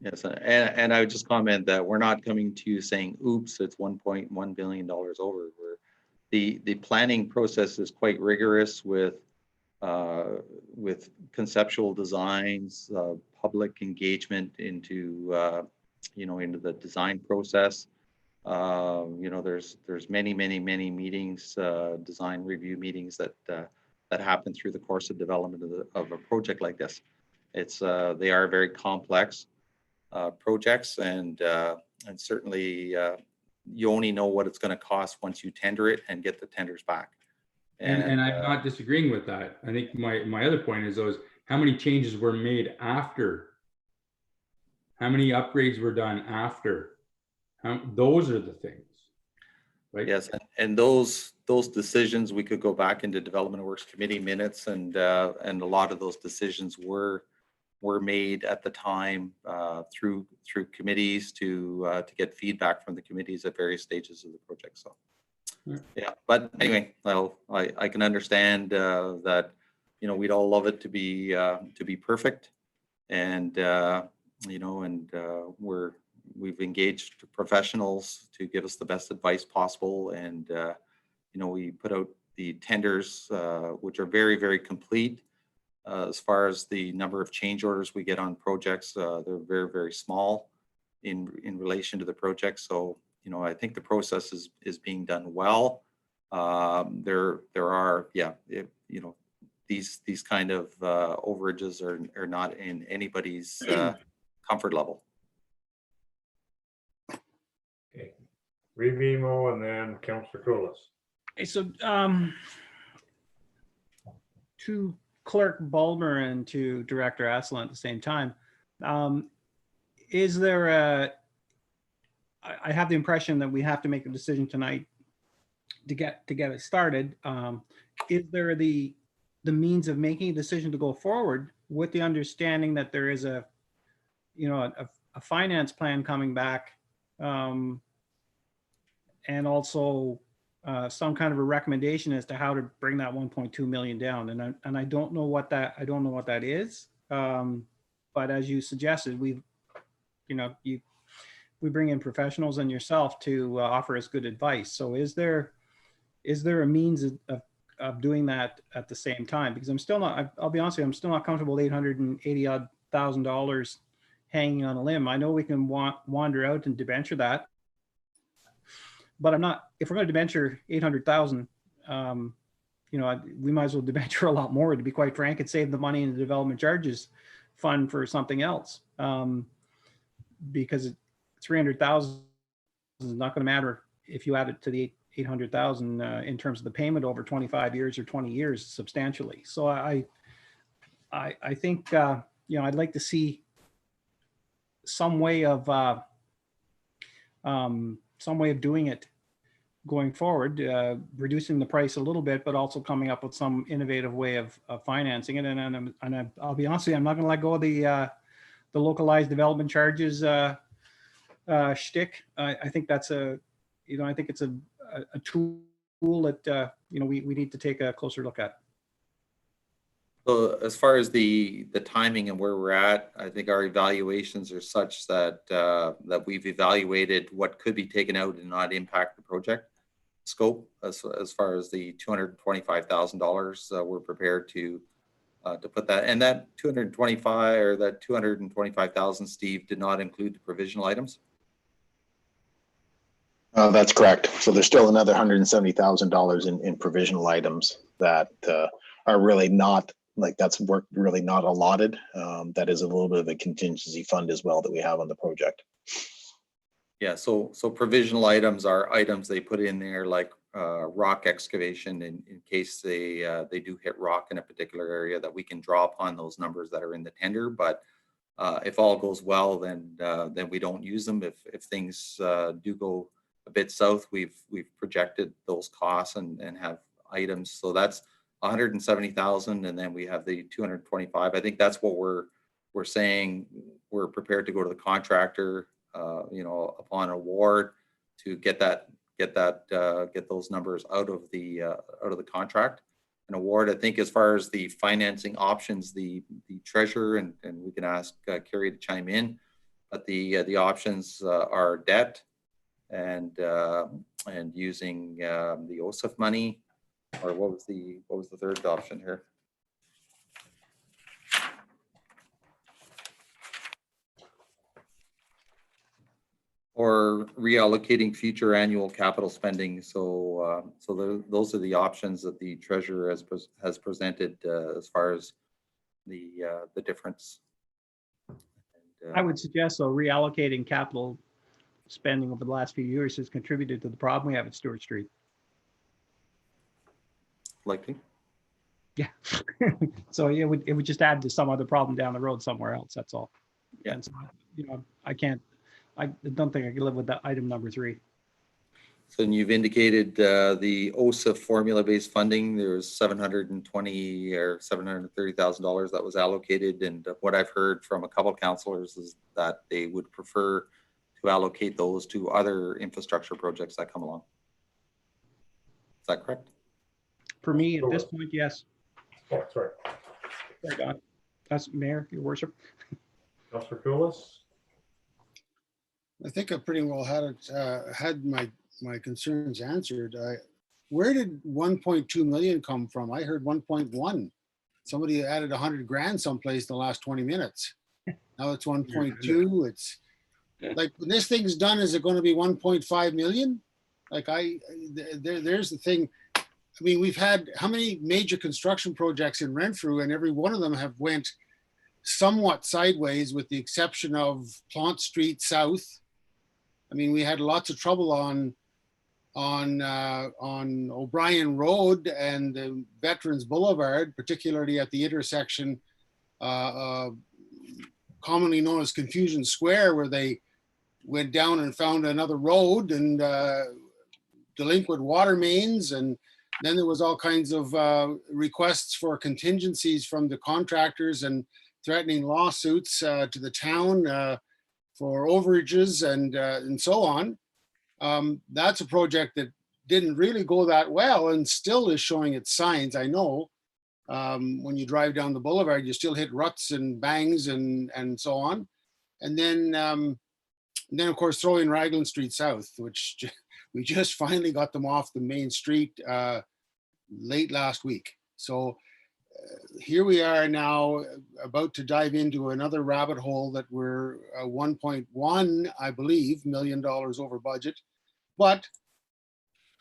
yes, and I would just comment that we're not coming to you saying, oops, it's $1.1 billion over. The planning process is quite rigorous with conceptual designs, public engagement into into the design process. There's many meetings, design review meetings that happen through the course of development of a project like this. They are very complex projects, and certainly you only know what it's going to cost once you tender it and get the tenders back. And I'm not disagreeing with that. I think my other point is how many changes were made after, how many upgrades were done after. Those are the things, right? Yes, and those decisions, we could go back into Development Works Committee minutes, and a lot of those decisions were made at the time through committees to get feedback from the committees at various stages of the project. So yeah, but anyway, well, I can understand that we'd all love it to be perfect, and we've engaged professionals to give us the best advice possible, and we put out the tenders, which are very, very complete. As far as the number of change orders we get on projects, they're very, very small in relation to the project. So I think the process is being done well. There are, these kind of overages are not in anybody's comfort level. Okay, Reeve Emo and then Councillor Koulis. Okay, so to Clerk Bulmer and to Director Asselin at the same time, is there I have the impression that we have to make a decision tonight to get it started. Is there the means of making a decision to go forward with the understanding that there is a finance plan coming back, and also some kind of a recommendation as to how to bring that 1.2 million down? And I don't know what that is. But as you suggested, we bring in professionals and yourself to offer us good advice. So is there a means of doing that at the same time? Because I'm still not, I'll be honest with you, I'm still not comfortable with $880,000 hanging on a limb. I know we can wander out and debenture that, but I'm not, if we're going to debenture 800,000, we might as well debenture a lot more, to be quite frank, and save the money in the development charges fund for something else. Because 300,000 is not going to matter if you add it to the 800,000 in terms of the payment over 25 years or 20 years substantially. So I think I'd like to see some way of doing it going forward, reducing the price a little bit, but also coming up with some innovative way of financing it. And I'll be honest with you, I'm not going to let go of the localized development charges shtick. I think that's I think it's a tool that we need to take a closer look at. So as far as the timing and where we're at, I think our evaluations are such that that we've evaluated what could be taken out and not impact the project scope. As far as the $225,000, we're prepared to put that. And that 225 or that 225,000, Steve, did not include the provisional items. That's correct. So there's still another $170,000 in provisional items that are really not, like, that's work really not allotted. That is a little bit of a contingency fund as well that we have on the project. Yeah, so provisional items are items they put in there, like rock excavation in case they do hit rock in a particular area, that we can draw upon those numbers that are in the tender. But if all goes well, then we don't use them. If things do go a bit south, we've projected those costs and have items. So that's 170,000, and then we have the 225. I think that's what we're saying. We're prepared to go to the contractor, upon award, to get those numbers out of the contract and award. I think as far as the financing options, the treasurer, and we can ask Carrie to chime in, but the options are debt and using the OSIF money, or what was the third option here? Or reallocating future annual capital spending. So those are the options that the treasurer has presented as far as the difference. I would suggest, though, reallocating capital spending over the last few years has contributed to the problem we have at Stewart Street. Likely. Yeah. So it would just add to some other problem down the road somewhere else. That's all. Yeah. And so, I don't think I can live with that item number 3. So you've indicated the OSIF formula-based funding. There's $720,000 or $730,000 that was allocated, and what I've heard from a couple of councillors is that they would prefer to allocate those to other infrastructure projects that come along. Is that correct? For me, at this point, yes. Oh, sorry. Sorry, Don. That's Mayor, Your Worship. Councillor Koulis? I think I pretty well had my concerns answered. Where did 1.2 million come from? I heard 1.1. Somebody added 100 grand someplace in the last 20 minutes. Now it's 1.2. It's like, when this thing's done, is it going to be 1.5 million? Like, there's the thing. I mean, we've had how many major construction projects in Renfrew, and every one of them have went somewhat sideways, with the exception of Plant Street South. I mean, we had lots of trouble on O'Brien Road and the Veterans Boulevard, particularly at the intersection, commonly known as Confusion Square, where they went down and found another road and delinquent water mains. And then there was all kinds of requests for contingencies from the contractors and threatening lawsuits to the town for overages and so on. That's a project that didn't really go that well and still is showing its signs. I know when you drive down the boulevard, you still hit ruts and bangs and so on. And then of course, throw in Raglan Street South, which we just finally got them off the main street late last week. So here we are now, about to dive into another rabbit hole that we're 1.1, I believe, million dollars over budget. But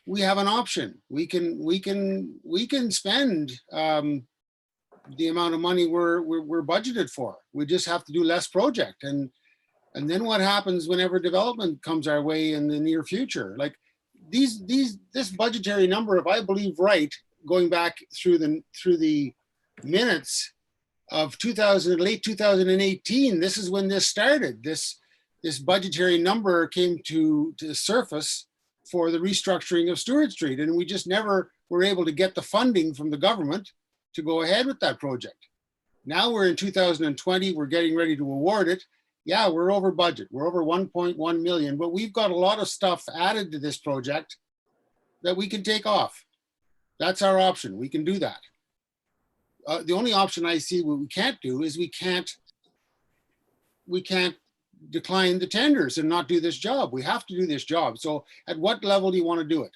we have an option. We can spend the amount of money we're budgeted for. We just have to do less project. And then what happens whenever development comes our way in the near future? Like this budgetary number, if I believe right, going back through the minutes, of late 2018. This is when this started. This budgetary number came to the surface for the restructuring of Stewart Street, and we just never were able to get the funding from the government to go ahead with that project. Now we're in 2020, we're getting ready to award it. Yeah, we're over budget. We're over 1.1 million, but we've got a lot of stuff added to this project that we can take off. That's our option. We can do that. The only option I see what we can't do is we can't decline the tenders and not do this job. We have to do this job. So at what level do you want to do it?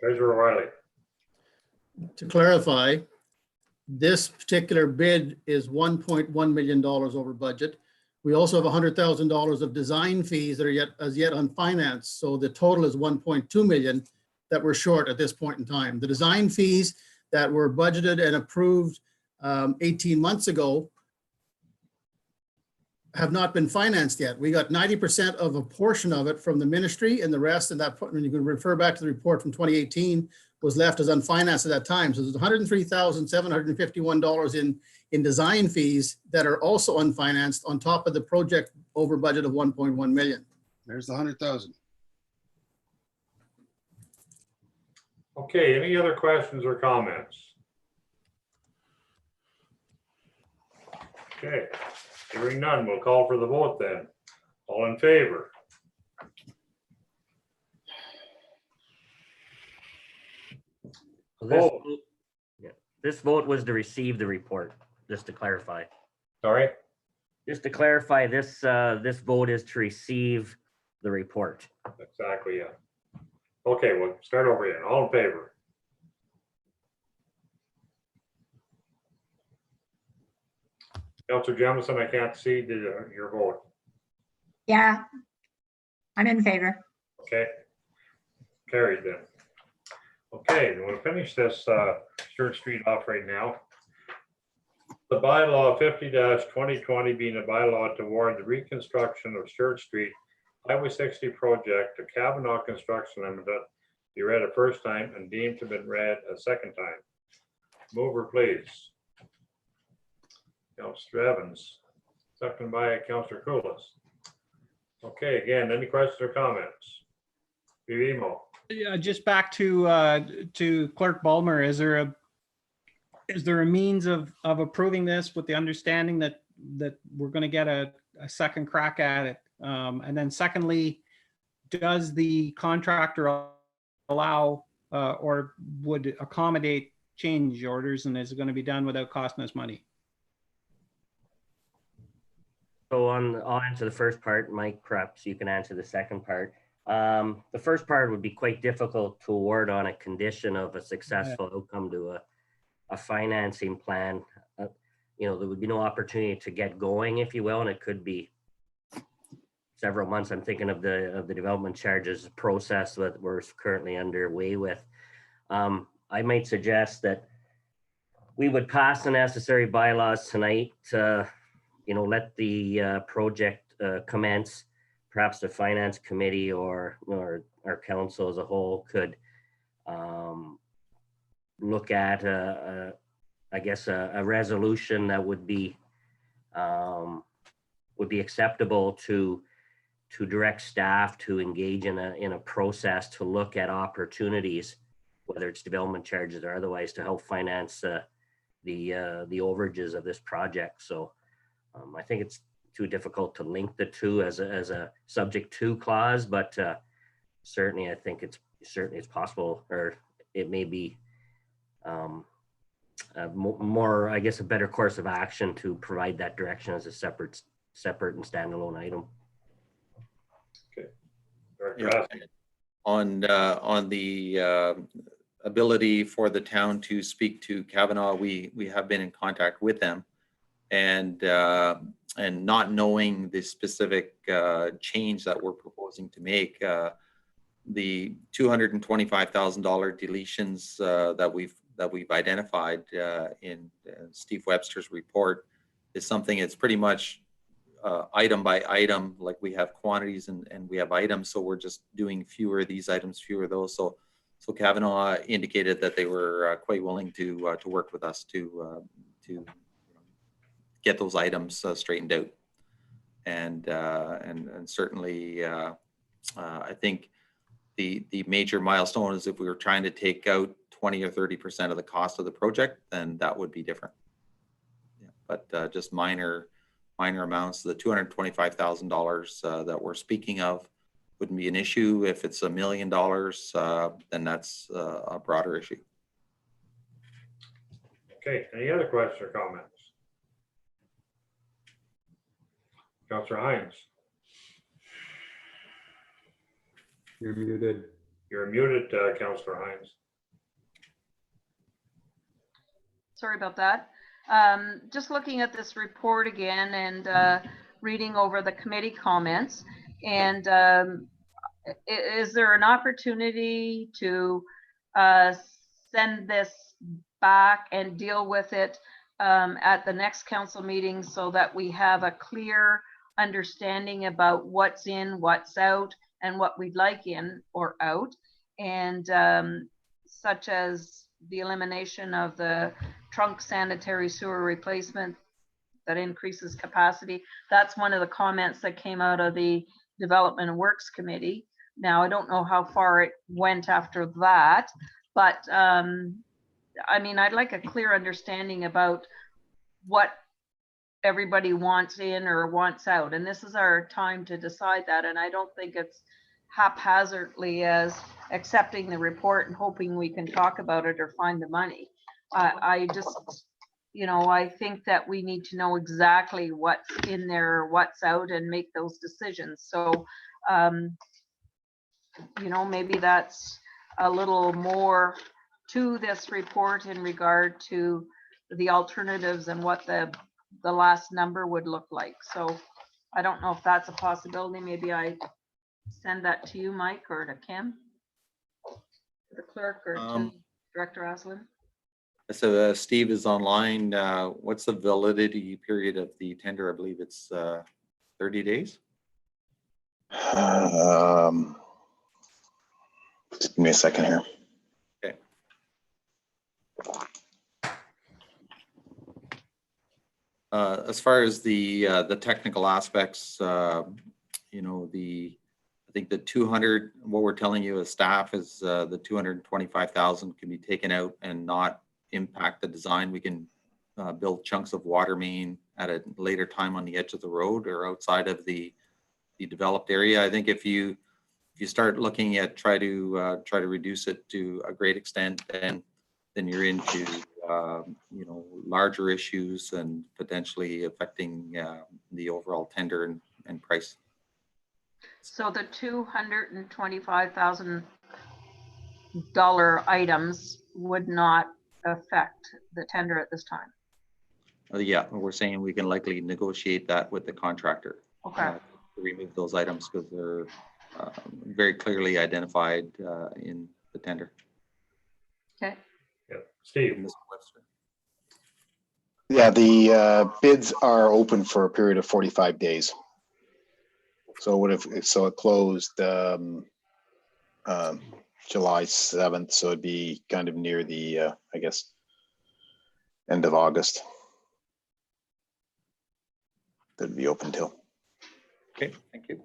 Treasurer Riley. To clarify, this particular bid is $1.1 million over budget. We also have $100,000 of design fees that are as yet unfinanced. So the total is 1.2 million that we're short at this point in time. The design fees that were budgeted and approved 18 months ago have not been financed yet. We got 90% of a portion of it from the ministry, and the rest, and that, when you can refer back to the report from 2018, was left as unfinanced at that time. So there's $103,751 in design fees that are also unfinanced on top of the project over budget of 1.1 million. There's the 100,000. Okay, any other questions or comments? Okay, hearing none, we'll call for the vote then. All in favor? So this vote was to receive the report, just to clarify. Sorry? Just to clarify, this vote is to receive the report. Exactly, yeah. Okay, we'll start over again. All in favor? Councillor Jamison, I can't see your vote. Yeah, I'm in favor. Okay, carried then. Okay, we'll finish this Stewart Street off right now. The bylaw 50-2020 being a bylaw to award the reconstruction of Stewart Street Highway 60 project to Kavanaugh Construction Limited be read a first time and deemed to have been read a second time. Mover, please. Councillor Evans, seconded by Councillor Koulis. Okay, again, any questions or comments? Vivimo. Yeah, just back to Clerk Bulmer. Is there a means of approving this with the understanding that we're going to get a second crack at it? And then secondly, does the contractor allow or would accommodate change orders, and is it going to be done without costing us money? So I'll answer the first part, Mike, perhaps you can answer the second part. The first part would be quite difficult to award on a condition of a successful outcome to a financing plan. You know, there would be no opportunity to get going, if you will, and it could be several months. I'm thinking of the development charges process that we're currently underway with. I might suggest that we would pass the necessary bylaws tonight to, you know, let the project commence. Perhaps the finance committee or our council as a whole could look at I guess a resolution that would be acceptable to direct staff to engage in a process to look at opportunities, whether it's development charges or otherwise, to help finance the overages of this project. So I think it's too difficult to link the two as a subject to clause, but certainly I think it's possible, or it may be more, I guess, a better course of action to provide that direction as a separate and standalone item. Okay. Yeah. On the ability for the town to speak to Kavanaugh, we have been in contact with them, and not knowing the specific change that we're proposing to make, the $225,000 deletions that we've identified in Steve Webster's report is something it's pretty much item by item. Like we have quantities and we have items, so we're just doing fewer of these items, fewer of those. So So Kavanaugh indicated that they were quite willing to work with us to get those items straightened out, and certainly I think the major milestone is if we were trying to take out 20 or 30% of the cost of the project, then that would be different. Yeah, but just minor amounts, the $225,000 that we're speaking of wouldn't be an issue. If it's $1 million, then that's a broader issue. Okay, any other questions or comments? Councillor Hines, You're muted. you're muted, Councillor Hines. Sorry about that. Just looking at this report again and reading over the committee comments, and is there an opportunity to send this back and deal with it at the next council meeting so that we have a clear understanding about what's in, what's out, and what we'd like in or out, and such as the elimination of the trunk sanitary sewer replacement that increases capacity. That's one of the comments that came out of the Development and Works Committee. Now, I don't know how far it went after that, but I mean, I'd like a clear understanding about what everybody wants in or wants out. And this is our time to decide that. And I don't think it's haphazardly as accepting the report and hoping we can talk about it or find the money. I just, you know, I think that we need to know exactly what's in there, what's out, and make those decisions. So, you know, maybe that's a little more to this report in regard to the alternatives and what the last number would look like. So I don't know if that's a possibility. Maybe I send that to you, Mike, or to Kim, to the clerk, or to Director Aslin. So Steve is online. What's the validity period of the tender? I believe it's 30 days. Just give me a second here. Okay. As far as the technical aspects, you know, I think the 200, what we're telling you as staff is the 225,000 can be taken out and not impact the design. We can build chunks of water main at a later time on the edge of the road or outside of the developed area. I think if you start looking at try to reduce it to a great extent, then you're into you know, larger issues and potentially affecting the overall tender and price. So the $225,000 items would not affect the tender at this time? Yeah, we're saying we can likely negotiate that with the contractor. Okay. To remove those items because they're very clearly identified in the tender. Okay. Yeah, Steve. Mr. Webster. Yeah, the bids are open for a period of 45 days. So it closed July 7th, so it'd be kind of near the I guess end of August. That'd be open till. Okay, thank you.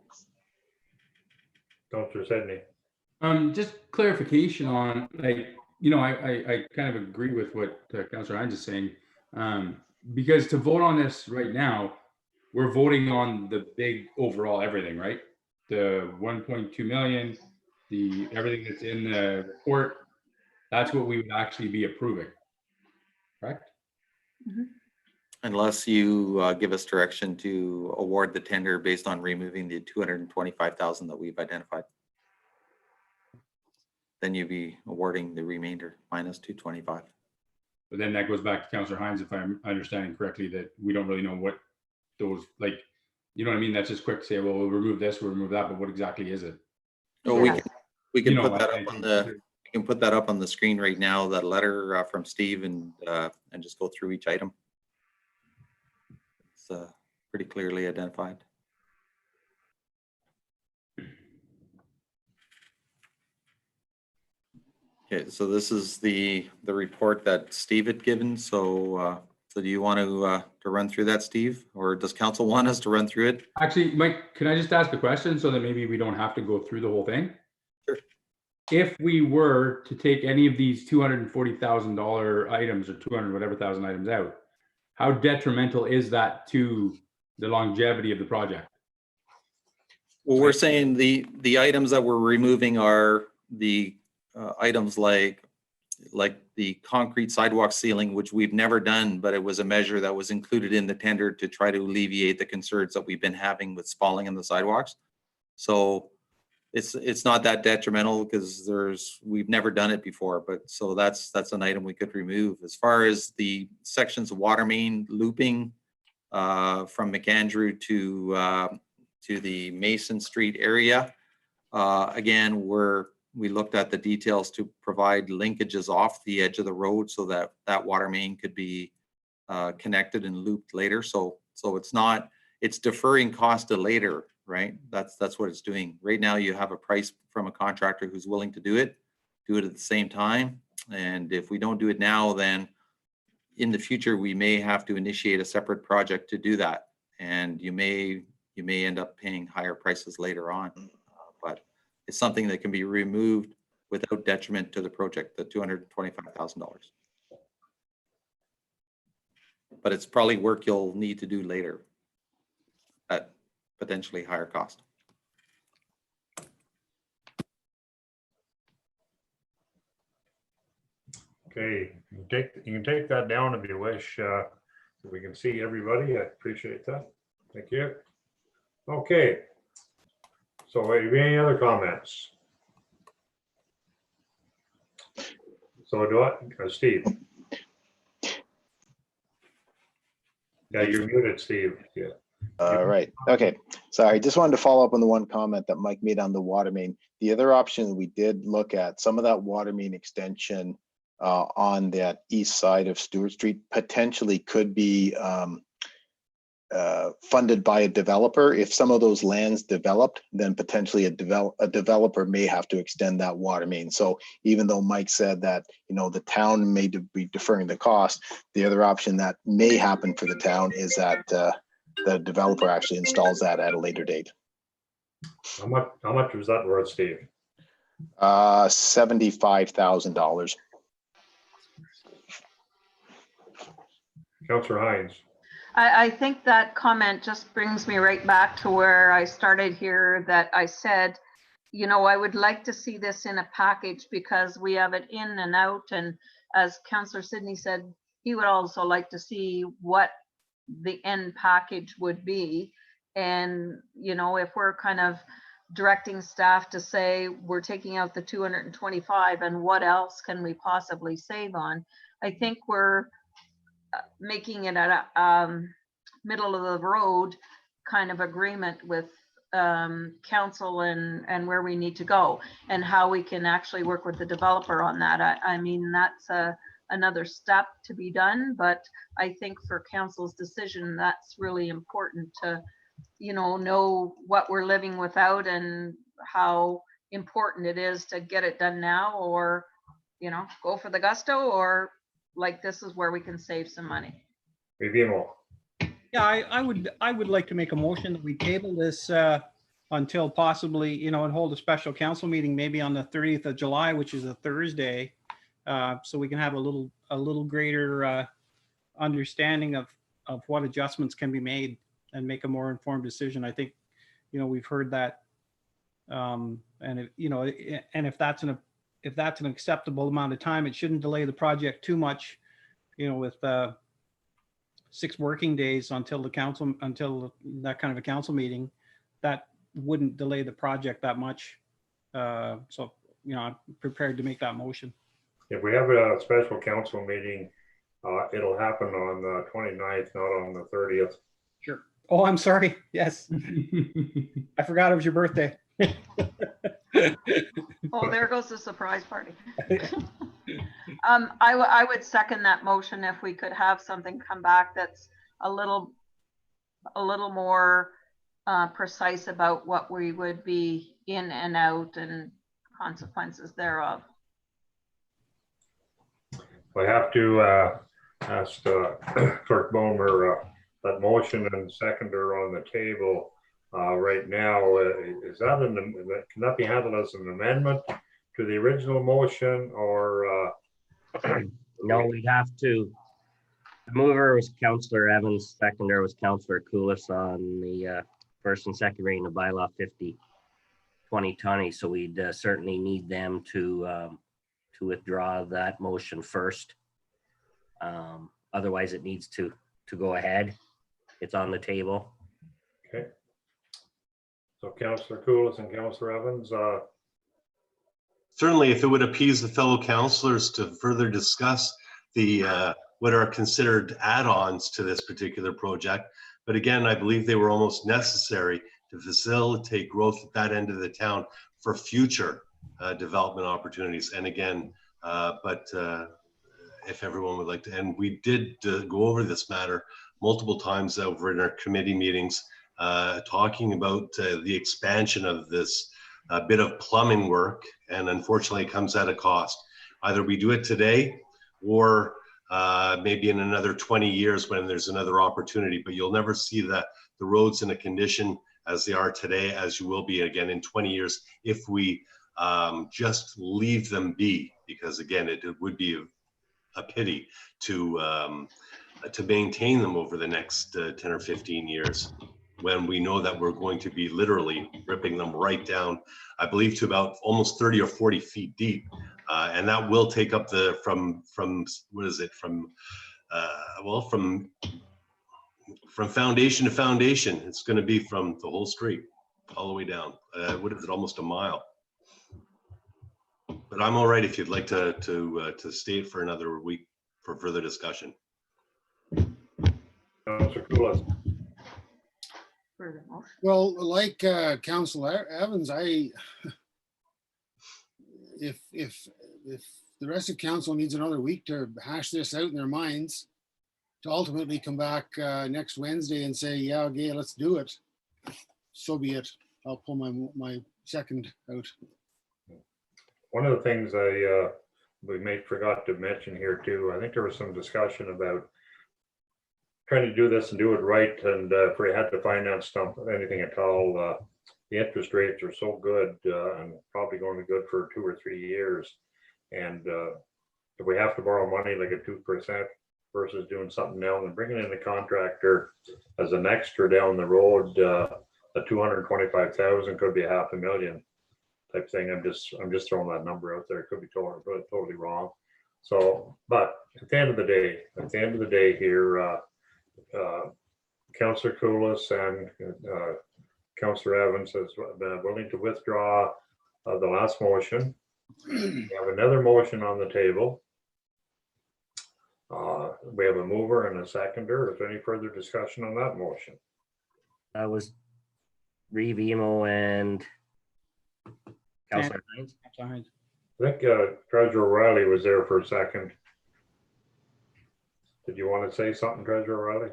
Councillor Sidney. Just clarification on, like, you know, I kind of agree with what Councillor Hines is saying, because to vote on this right now, we're voting on the big overall everything, right? The 1.2 million, everything that's in the report, that's what we would actually be approving, correct? Mm-hmm. Unless you give us direction to award the tender based on removing the 225,000 that we've identified. Then you'd be awarding the remainder minus 225. But then that goes back to Councillor Hines, if I'm understanding correctly, that we don't really know what those, like, you know what I mean? That's just quick to say, well, we'll remove this, we'll remove that, but what exactly is it? So Yeah. we can You know, put that I up on think- the we can put that up on the screen right now. That letter from Steve and just go through each item. It's pretty clearly identified. Okay, so this is the report that Steve had given. So, so do you want to run through that, Steve, or does council want us to run through it? Actually, Mike, can I just ask a question so that maybe we don't have to go through the whole thing? Sure. If we were to take any of these $240,000 items or 200 whatever thousand items out, how detrimental is that to the longevity of the project? Well, we're saying the items that we're removing are the items like the concrete sidewalk ceiling, which we've never done, but it was a measure that was included in the tender to try to alleviate the concerns that we've been having with spalling in the sidewalks. So it's not that detrimental because we've never done it before, but so that's an item we could remove. As far as the sections of water main looping from McAndrew to the Mason Street area, again, we looked at the details to provide linkages off the edge of the road so that that water main could be connected and looped later. So it's deferring cost to later, right? That's what it's doing. Right now you have a price from a contractor who's willing to do it at the same time. And if we don't do it now, then in the future, we may have to initiate a separate project to do that. And you may end up paying higher prices later on. But it's something that can be removed without detriment to the project, the $225,000. But it's probably work you'll need to do later at potentially higher cost. Okay, you can take that down if you wish, so we can see everybody. I appreciate that. Thank you. Okay. So any other comments? So Steve? Yeah, you're muted, Steve. Yeah. All right. Okay. Sorry. Just wanted to follow up on the one comment that Mike made on the water main. The other option we did look at, some of that water main extension on that east side of Stewart Street potentially could be funded by a developer. If some of those lands developed, then potentially a developer may have to extend that water main. So even though Mike said that, you know, the town may be deferring the cost, the other option that may happen for the town is that the developer actually installs that at a later date. How much was that worth, Steve? $75,000. Councillor Hines. I think that comment just brings me right back to where I started here, that I said, you know, I would like to see this in a package because we have it in and out. And as Councillor Sidney said, he would also like to see what the end package would be. And, you know, if we're kind of directing staff to say we're taking out the 225 and what else can we possibly save on, I think we're making it at a middle of the road kind of agreement with council and where we need to go and how we can actually work with the developer on that. I mean, that's another step to be done, but I think for council's decision, that's really important to, you know what we're living without and how important it is to get it done now, or, you know, go for the gusto, or like this is where we can save some money. Yeah, I would like to make a motion that we table this until possibly, you know, and hold a special council meeting maybe on the 30th of July, which is a Thursday, so we can have a little greater understanding of what adjustments can be made and make a more informed decision. I think, you know, we've heard that, and if that's an acceptable amount of time, it shouldn't delay the project too much, you know, with 6 working days until that kind of a council meeting. That wouldn't delay the project that much. So, you know, I'm prepared to make that motion. If we have a special council meeting, it'll happen on the 29th, not on the 30th. Sure. Oh, I'm sorry. Yes. I forgot it was your birthday. Oh, there goes the surprise party. I would second that motion if we could have something come back that's a little more precise about what we would be in and out and consequences thereof. I have to ask Clerk Bomer, that motion and seconder on the table right now, is that can that be handled as an amendment to the original motion, or No, we'd have to. The mover was Councillor Evans, seconder was Councillor Koulis on the first and second reading of bylaw 50/2020. So we'd certainly need them to withdraw that motion first. Otherwise, it needs to go ahead. It's on the table. okay? So Councillor Koulis and Councillor Evans, Certainly, if it would appease the fellow councillors to further discuss the what are considered add-ons to this particular project. But again, I believe they were almost necessary to facilitate growth at that end of the town for future development opportunities. And again, if everyone would like to, and we did go over this matter multiple times over in our committee meetings, talking about the expansion of this bit of plumbing work, and unfortunately it comes at a cost. Either we do it today or maybe in another 20 years when there's another opportunity, but you'll never see the roads in a condition as they are today, as you will be again in 20 years if we just leave them be, because again, it would be a pity to maintain them over the next 10 or 15 years, when we know that we're going to be literally ripping them right down, I believe to about almost 30 or 40 feet deep. And that will take up from what is it, from foundation to foundation. It's going to be from the whole street all the way down. What is it, almost a mile? But I'm all right if you'd like to stay for another week for further discussion. Councillor Koulis. Well, like Councillor Evans, if the rest of council needs another week to hash this out in their minds, to ultimately come back next Wednesday and say, yeah, okay, let's do it, so be it. I'll pull my second out. One of the things we forgot to mention here too, I think there was some discussion about trying to do this and do it right, and if we had to finance anything at all, the interest rates are so good and probably going to be good for 2 or 3 years. And if we have to borrow money like at 2% versus doing something else and bringing in the contractor as an extra down the road, the 225,000 could be $500,000 type thing. I'm just throwing that number out there. It could be totally wrong. So, but at the end of the day here, Councillor Koulis and Councillor Evans has been willing to withdraw the last motion. We have another motion on the table. We have a mover and a seconder. Is there any further discussion on that motion? That was Reeve Emo and Councillor Hines. I think Treasurer O'Reilly was there for a second. Did you want to say something, Treasurer O'Reilly?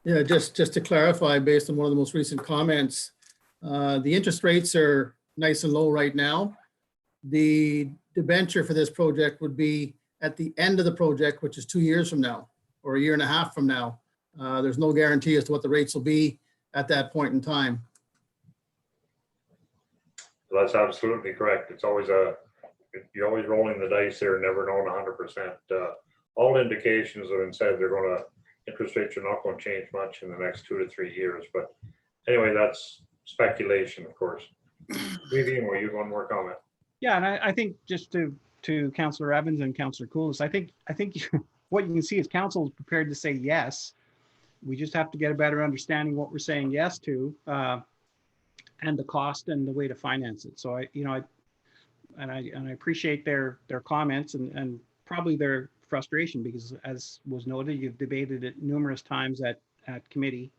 Yeah, just to clarify, based on one of the most recent comments, the interest rates are nice and low right now. The debenture for this project would be at the end of the project, which is 2 years from now, or 1.5 years from now. There's no guarantee as to what the rates will be at that point in time. That's absolutely correct. It's always you're always rolling the dice there, never knowing 100%. All indications have been said interest rates are not going to change much in the next 2 to 3 years. But anyway, that's speculation, of course. Vivian, were you one more comment? Yeah, and I think just to Councillor Evans and Councillor Koulis, I think what you can see is council is prepared to say yes. We just have to get a better understanding what we're saying yes to, and the cost and the way to finance it. So I appreciate their comments and probably their frustration, because as was noted, you've debated it numerous times at committee.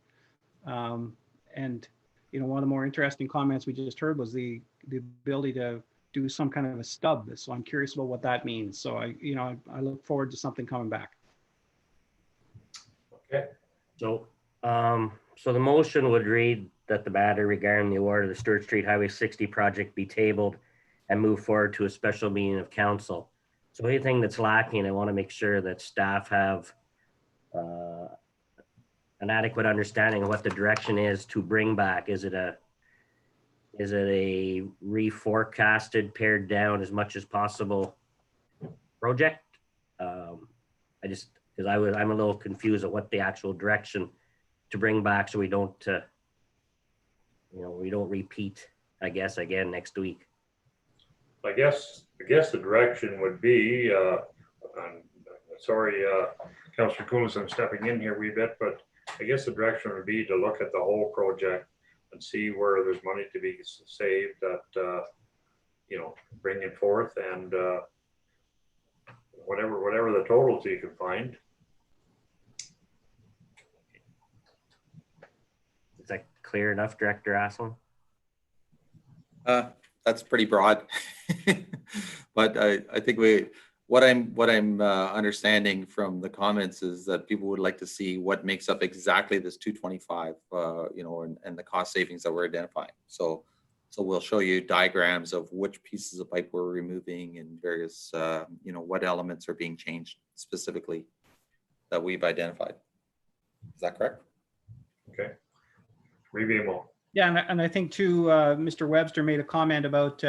And one of the more interesting comments we just heard was the ability to do some kind of a stub. So I'm curious about what that means. So I look forward to something coming back. Okay. So the motion would read that the matter regarding the award of the Stewart Street Highway 60 project be tabled and move forward to a special meeting of council. So anything that's lacking, I want to make sure that staff have an adequate understanding of what the direction is to bring back. Is it a reforecasted, pared down as much as possible project? I just, because I'm a little confused at what the actual direction to bring back, so we don't, we don't repeat, I guess, again next week. I guess the direction would be, I'm sorry, Councillor Coolidge, I'm stepping in here a wee bit, but I guess the direction would be to look at the whole project and see where there's money to be saved that, bring it forth, and whatever the totals you can find. Is that clear enough, Director Asselin? That's pretty broad. But I think what I'm understanding from the comments is that people would like to see what makes up exactly this 225, and the cost savings that we're identifying. So we'll show you diagrams of which pieces of pipe we're removing and various, what elements are being changed specifically that we've identified. Is that correct? Okay. Review more. Yeah, and I think too, Mr. Webster made a comment about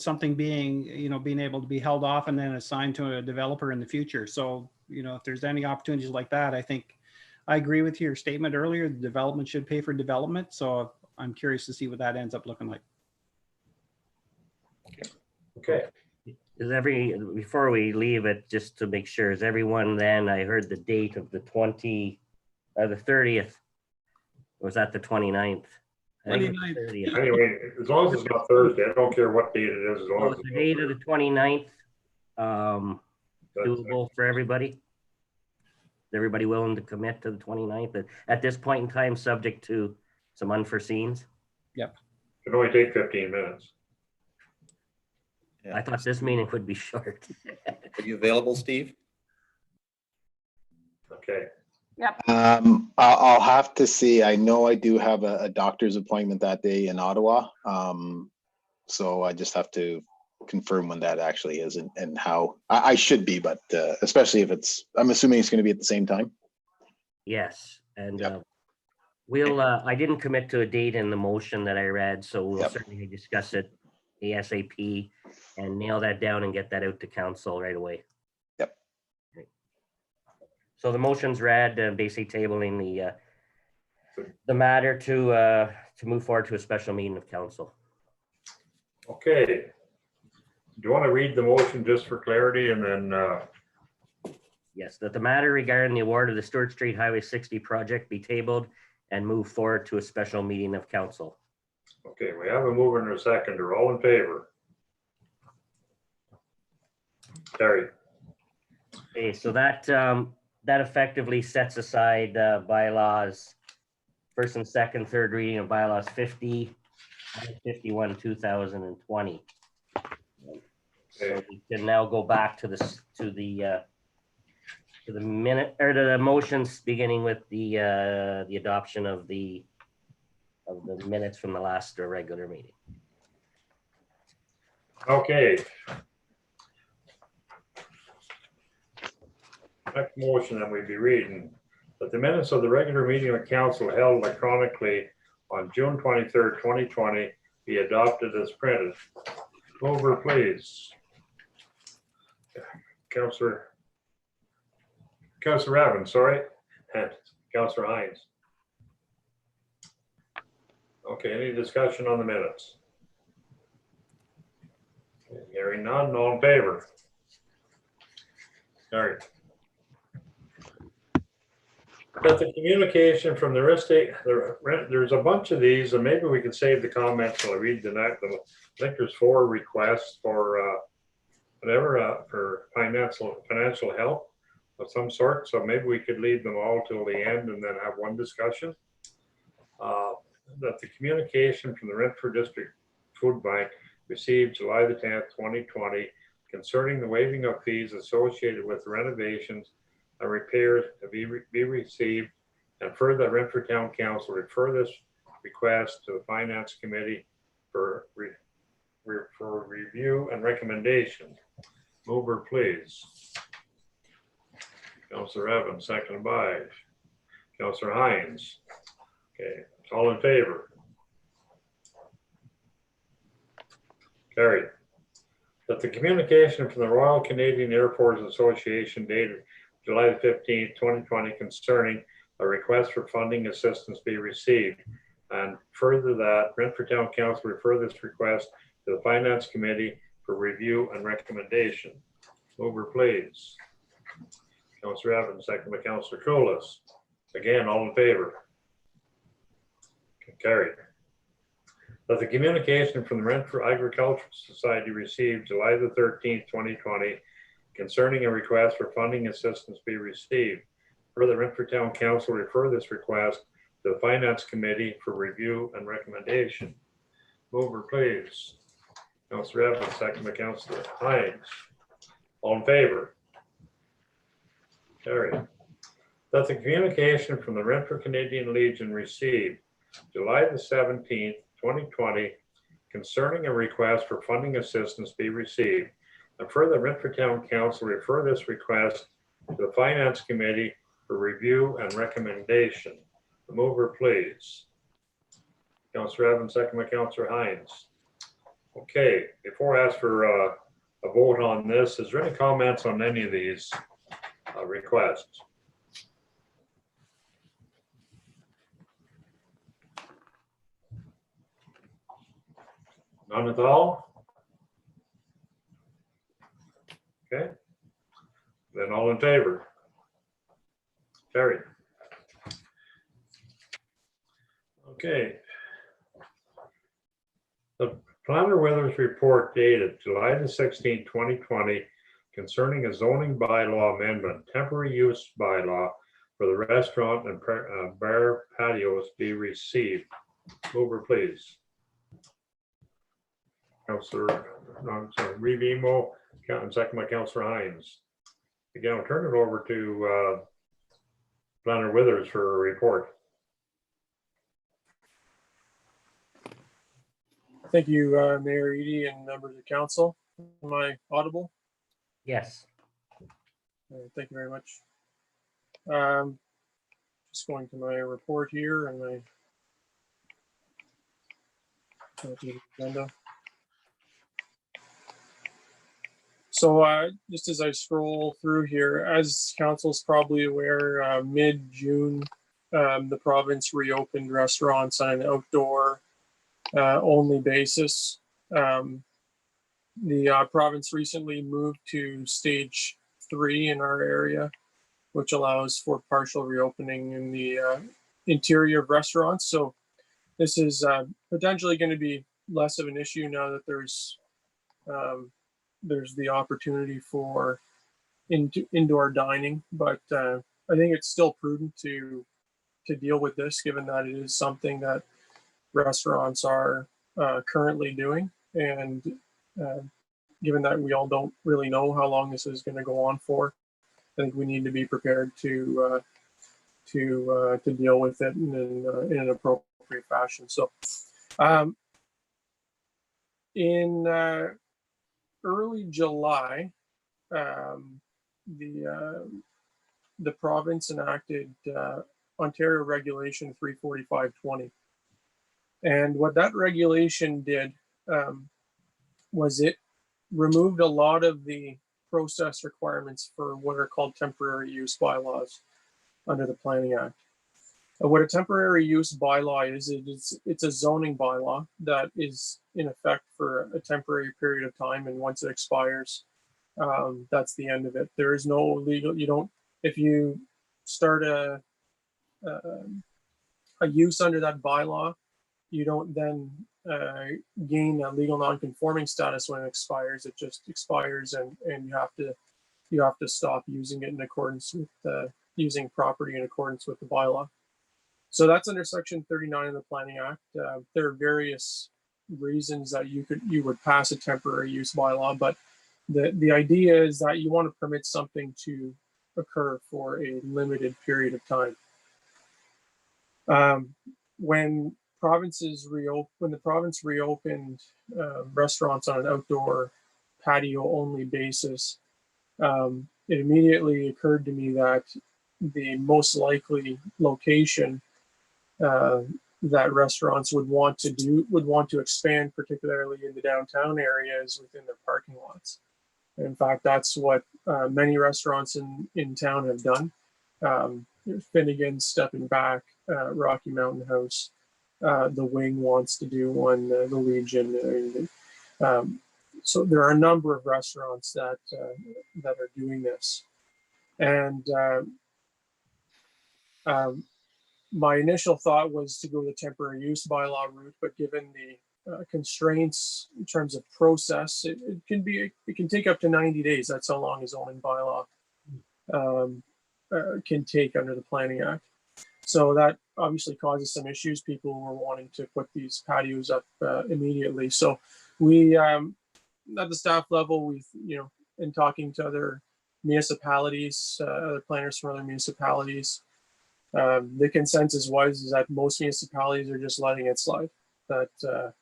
something being able to be held off and then assigned to a developer in the future. So, if there's any opportunities like that, I think I agree with your statement earlier. The development should pay for development. So I'm curious to see what that ends up looking like. Okay. Before we leave it, just to make sure, is everyone then, I heard the date of the 30th. Or was that the 29th? 29th. Anyway, as long as it's not Thursday, I don't care what date it is. As long So as the date of the 29th, doable for everybody? Is everybody willing to commit to the 29th? At this point in time, subject to some unforeseens? Yep. It can only take 15 minutes. I thought this meeting would be short. Are you available, Steve? Okay. Yep. I'll have to see. I know I do have a doctor's appointment that day in Ottawa. So I just have to confirm when that actually is and how. I should be, but especially if I'm assuming it's going to be at the same time. Yes, and Yep. I didn't commit to a date in the motion that I read, so we'll Yep. certainly discuss it ASAP and nail that down and get that out to council right away. Yep. So the motion's read, basically tabling the matter to move forward to a special meeting of council. Okay. Do you want to read the motion just for clarity, and then Yes, that the matter regarding the award of the Stewart Street Highway 60 project be tabled and move forward to a special meeting of council. okay, we have a mover and a seconder. All in favor? Carried. Okay, so that effectively sets aside bylaws, first and second, third reading of bylaws 50 and 51, 2020. So we can now go back to the minute or to the motions, beginning with the adoption of the minutes from the last regular meeting. Okay. Next motion that we'd be reading, that the minutes of the regular meeting of council held electronically on June 23rd, 2020 be adopted as printed. Over, please. Councillor Evans, sorry, and Councillor Hines. Okay, any discussion on the minutes? Hearing none, all in favor? Carried. But the communication from the real estate, there's a bunch of these, and maybe we can save the comments till I read the next. I think there's 4 requests for for financial help of some sort. So maybe we could leave them all till the end and then have one discussion. That the communication from the Renfrew District Food Bank received July the 10th, 2020, concerning the waiving of fees associated with renovations and repairs to be received, and further, Renfrew Town Council refer this request to the Finance Committee for review and recommendation. Mover, please. Councillor Evans, second by Councillor Hines. Okay, all in favor? Carried. That the communication from the Royal Canadian Air Force Association dated July 15th, 2020 concerning a request for funding assistance be received. And further that Renfrew Town Council refer this request to the Finance Committee for review and recommendation. Mover, please. Councillor Evans, second by Councillor Colas. Again, all in favor? Carried. That the communication from the Renfrew Agricultural Society received July the 13th, 2020 concerning a request for funding assistance be received. Further, Renfrew Town Council refer this request to the Finance Committee for review and recommendation. Mover, please. Councillor Evans, second by Councillor Hines. All in favor? Carried. That the communication from the Renfrew Canadian Legion received July the 17th, 2020 concerning a request for funding assistance be received. And further, Renfrew Town Council refer this request to the Finance Committee for review and recommendation. The mover, please. Councillor Evans, second by Councillor Hines. Okay, before I ask for a vote on this, is there any comments on any of these requests? None at all? Okay. Then all in favor? Carried. Okay. The Planner Withers report dated July the 16th, 2020 concerning a zoning bylaw amendment, temporary use bylaw for the restaurant and bar patios be received. Mover, please. Councillor, Revimo, and second by Councillor Hines. Again, I'll turn it over to Planner Withers for a report. Thank you, Mayor Eady and members of council. Am I audible? Yes. Thank you very much. Just going to my report here and my agenda. So just as I scroll through here, as council's probably aware, mid-June, the province reopened restaurants on an outdoor only basis. The province recently moved to stage 3 in our area, which allows for partial reopening in the interior of restaurants. So this is potentially going to be less of an issue now that there's the opportunity for indoor dining, but I think it's still prudent to deal with this, given that it is something that restaurants are currently doing, and given that we all don't really know how long this is going to go on for, I think we need to be prepared to deal with it in an appropriate fashion. So, in early July, the province enacted Ontario Regulation 345/20. And what that regulation did was it removed a lot of the process requirements for what are called temporary use bylaws under the Planning Act. What a temporary use bylaw is, it's a zoning bylaw that is in effect for a temporary period of time, and once it expires, that's the end of it. There is no legal, if you start a use under that bylaw, you don't then gain a legal non-conforming status when it expires. It just expires, and you have to stop using it in accordance with using property in accordance with the bylaw. So that's under Section 39 of the Planning Act. There are various reasons that you would pass a temporary use bylaw, but the idea is that you want to permit something to occur for a limited period of time. When when the province reopened restaurants on an outdoor patio only basis, it immediately occurred to me that the most likely location that restaurants would want to expand, particularly in the downtown areas, within their parking lots. In fact, that's what many restaurants in town have done. Finnegan's stepping back, Rocky Mountain House, the Wing wants to do one, the Legion. So there are a number of restaurants that are doing this, and my initial thought was to go the temporary use bylaw route, but given the constraints in terms of process, it can take up to 90 days. That's how long a zoning bylaw can take under the Planning Act. So that obviously causes some issues. People were wanting to put these patios up immediately. So we, at the staff level, we've, in talking to other municipalities, other planners from other municipalities, the consensus is that most municipalities are just letting it slide. That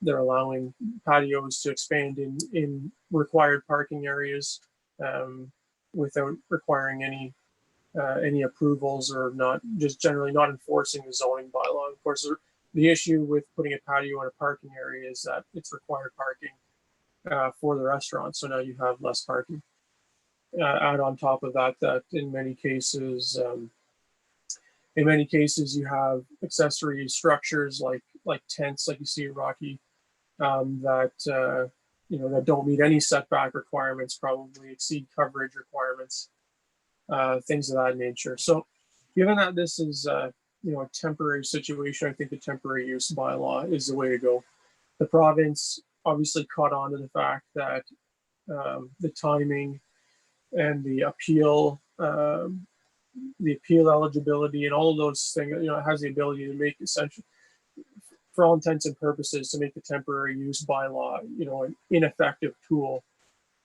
they're allowing patios to expand in required parking areas without requiring any approvals, or not, just generally not enforcing the zoning bylaw. Of course, the issue with putting a patio in a parking area is that it's required parking for the restaurant. So now you have less parking. Add on top of that, that in many cases you have accessory structures like tents, like you see at Rocky, that that don't meet any setback requirements, probably exceed coverage requirements, things of that nature. So, given that this is a temporary situation, I think the temporary use bylaw is the way to go. The province obviously caught on to the fact that the timing and the appeal eligibility and all of those things, it has the ability to make, essentially, for all intents and purposes, to make the temporary use bylaw, an ineffective tool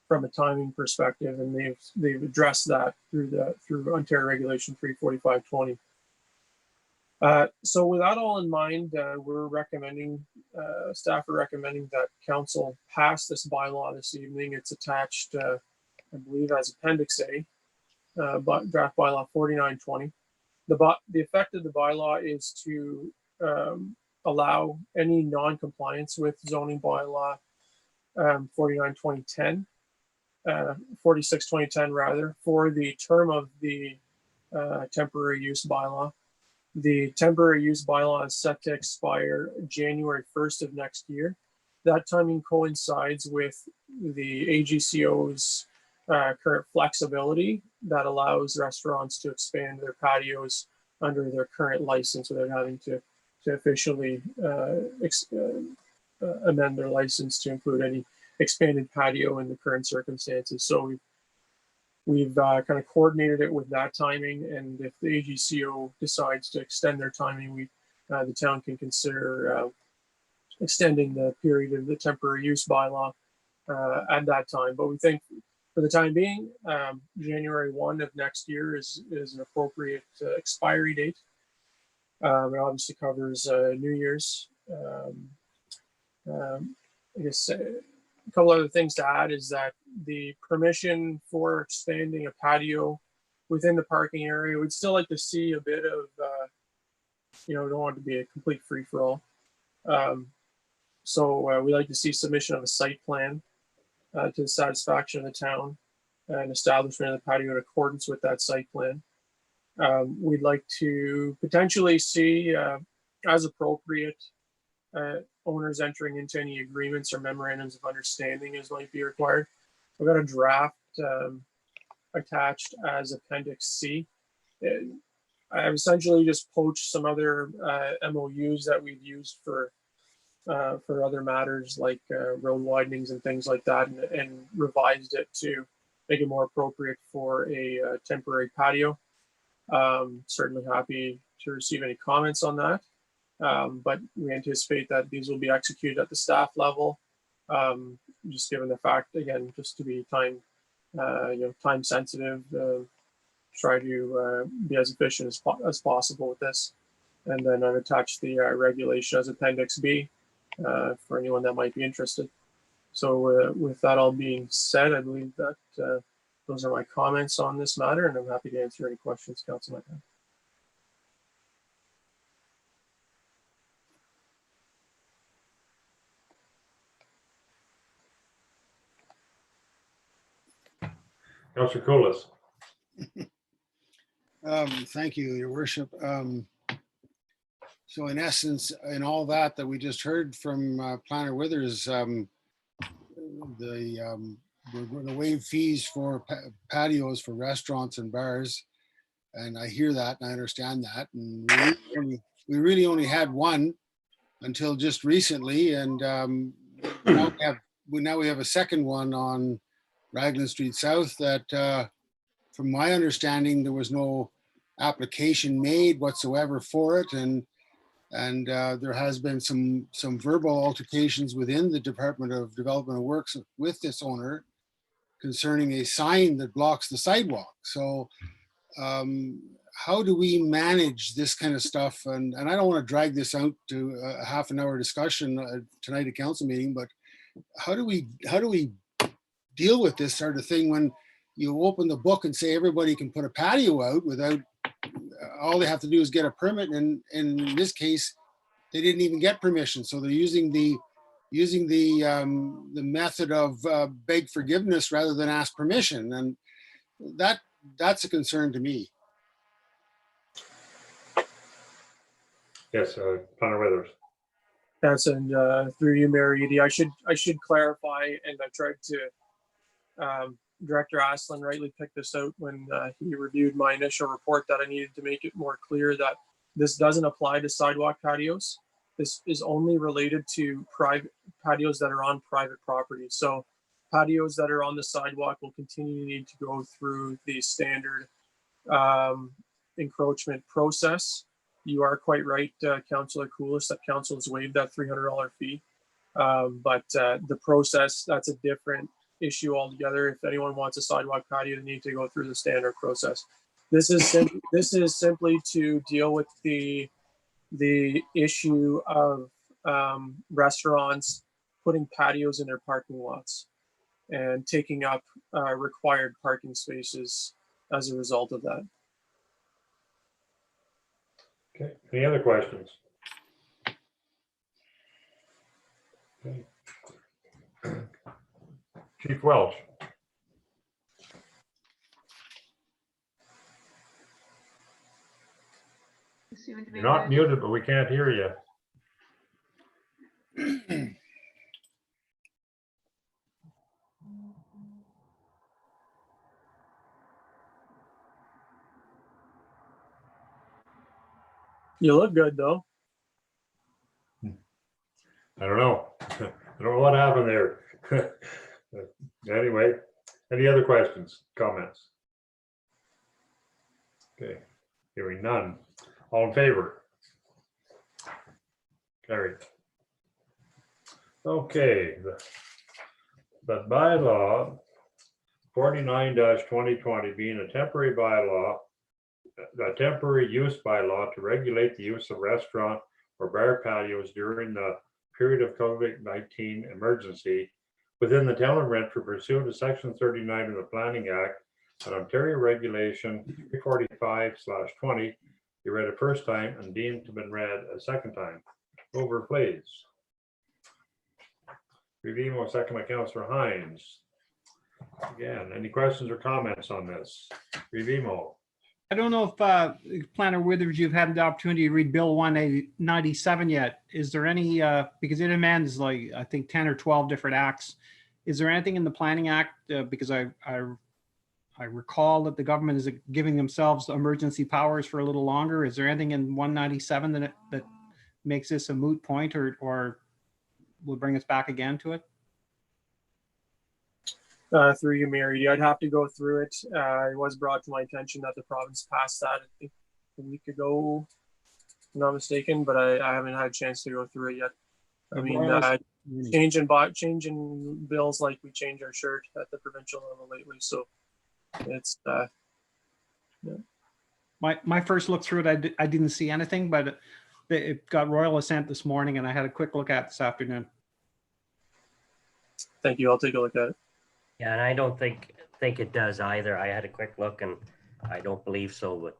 from a timing perspective, and they've addressed that through Ontario Regulation 34520. So with that all in mind, we're recommending, staff are recommending that council pass this bylaw this evening. It's attached, I believe, as Appendix A, draft bylaw 4920. The effect of the bylaw is to allow any non-compliance with zoning bylaw 49-2010, 46-2010 rather, for the term of the temporary use bylaw. The temporary use bylaw is set to expire January 1st of next year. That timing coincides with the AGCO's current flexibility that allows restaurants to expand their patios under their current license without having to officially amend their license to include any expanded patio in the current circumstances. So we've kind of coordinated it with that timing, and if the AGCO decides to extend their timing, the town can consider extending the period of the temporary use bylaw at that time. But we think, for the time being, January 1 of next year is an appropriate expiry date. It obviously covers New Year's. I guess a couple other things to add is that the permission for expanding a patio within the parking area, we'd still like to see a bit of, don't want it to be a complete free-for-all. So we like to see submission of a site plan to the satisfaction of the town, and establishment of the patio in accordance with that site plan. We'd like to potentially see, as appropriate, owners entering into any agreements or memorandums of understanding as might be required. We've got a draft attached as Appendix C. I've essentially just poached some other MOUs that we've used for other matters like road widenings and things like that, and revised it to make it more appropriate for a temporary patio. Certainly happy to receive any comments on that. But we anticipate that these will be executed at the staff level, just given the fact, again, just to be time sensitive, try to be as efficient as possible with this. And then I've attached the regulation as Appendix B for anyone that might be interested. So with that all being said, I believe that those are my comments on this matter, and I'm happy to answer any questions council might have. Councillor Coolus. Thank you, Your Worship. So in essence, in all that we just heard from Planner Withers, we're going to waive fees for patios for restaurants and bars. And I hear that and I understand that. And we really only had one until just recently. And now we have a second one on Raglan Street South that from my understanding, there was no application made whatsoever for it. And there has been some verbal altercations within the Department of Development and Works with this owner concerning a sign that blocks the sidewalk. So how do we manage this kind of stuff? And I don't want to drag this out to a half an hour discussion tonight at council meeting, but how do we deal with this sort of thing when you open the book and say everybody can put a patio out without, all they have to do is get a permit, and in this case, they didn't even get permission. So they're using the method of beg forgiveness rather than ask permission, and that's a concern to me. Yes, Planner Withers. Yes, and through you, Mayor Eady, I should clarify, and I tried to. Director Aslan rightly picked this out when he reviewed my initial report, that I needed to make it more clear that this doesn't apply to sidewalk patios. This is only related to private patios that are on private property. So patios that are on the sidewalk will continue to need to go through the standard encroachment process. You are quite right, Councillor Koulis, that council has waived that $300 fee. But the process, that's a different issue altogether. If anyone wants a sidewalk patio, they need to go through the standard process. This is simply to deal with the issue of restaurants putting patios in their parking lots and taking up required parking spaces as a result of that. Okay, any other questions? Okay. Chief Welch. You're not muted, but we can't hear you. You look good though. I don't know. I don't know what happened there. Anyway, any other questions, comments? Okay, hearing none. All in favor? Carried. Okay, the bylaw 49-2020 being a temporary bylaw, a temporary use bylaw to regulate the use of restaurant or bar patios during the period of COVID-19 emergency within the town of Renfrew pursuant to Section 39 of the Planning Act and Ontario Regulation 345/20 be read a first time and deemed to have been read a second time. Over, please. Revimo, second by Councillor Hines. Again, any questions or comments on this? Revimo. I don't know if Planner Withers, you've had the opportunity to read Bill 197 yet. Is there any, because it amends like, I think 10 or 12 different acts. Is there anything in the Planning Act? Because I recall that the government is giving themselves emergency powers for a little longer. Is there anything in 197 that makes this a moot point or will bring us back again to it? Through you, Mary, I'd have to go through it. It was brought to my attention that the province passed that, I think, a week ago, if I'm not mistaken, but I haven't had a chance to go through it yet. I mean, changing bills like we change our shirt at the provincial level lately, so it's yeah. My first look through it, I didn't see anything, but it got royal assent this morning and I had a quick look at it this afternoon. Thank you. I'll take a look at it. Yeah, and I don't think it does either. I had a quick look and I don't believe so, but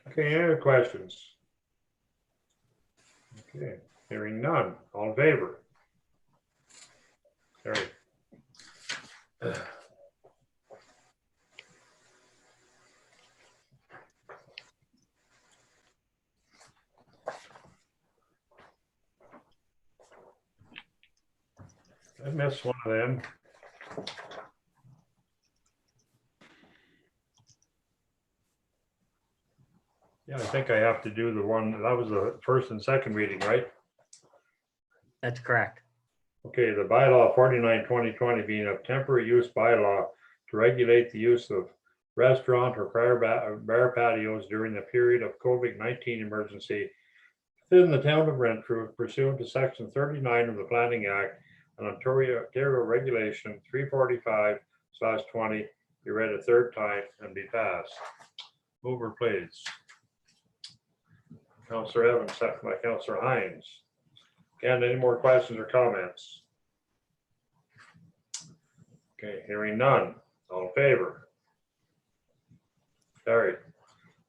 Okay, any other questions? Okay, hearing none. All in favor? Carried. I missed one of them. Yeah, I think I have to do the one, that was the first and second reading, right? that's correct. Okay, the bylaw 49/2020 being a temporary use bylaw to regulate the use of restaurant or bar patios during the period of COVID-19 emergency within the town of Renfrew pursuant to section 39 of the Planning Act and Ontario Regulation 345/20 be read a third time and be passed. Mover, please. Councillor Evans, second by Councillor Hines. Ken, any more questions or comments? Okay, hearing none. All in favor? Carried.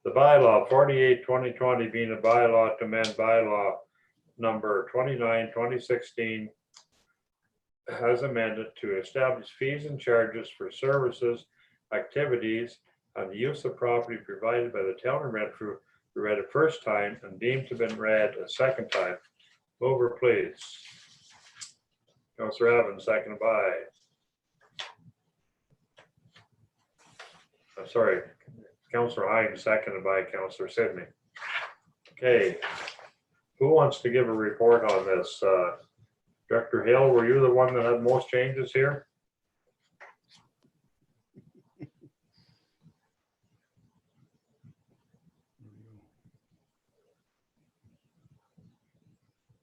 The bylaw 48/2020 being a bylaw to amend bylaw number 29/2016 as amended to establish fees and charges for services, activities, and the use of property provided by the town of Renfrew be read a first time and deemed to have been read a second time. Mover, please. Councillor Evans, seconded by. Sorry, Councillor Hyde, seconded by Councillor Sidney. Okay, who wants to give a report on this? Director Hill, were you the one that had most changes here?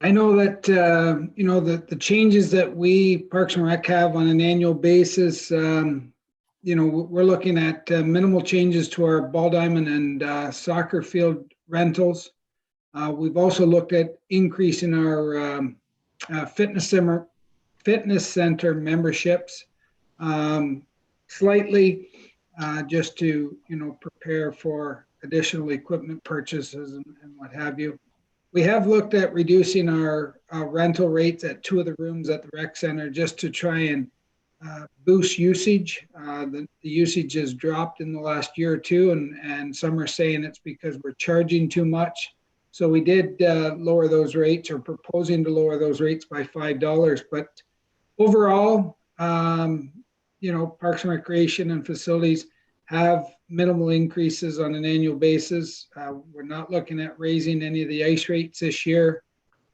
I know that, you know, the changes that we Parks and Rec have on an annual basis, you know, we're looking at minimal changes to our ball diamond and soccer field rentals. We've also looked at increasing our fitness center memberships slightly, just to, you know, prepare for additional equipment purchases and what have you. We have looked at reducing our rental rates at 2 of the rooms at the rec center just to try and boost usage. The usage has dropped in the last year or two, and some are saying it's because we're charging too much. So we did lower those rates, or proposing to lower those rates by $5. But overall, you know, Parks and Recreation and facilities have minimal increases on an annual basis. We're not looking at raising any of the ice rates this year,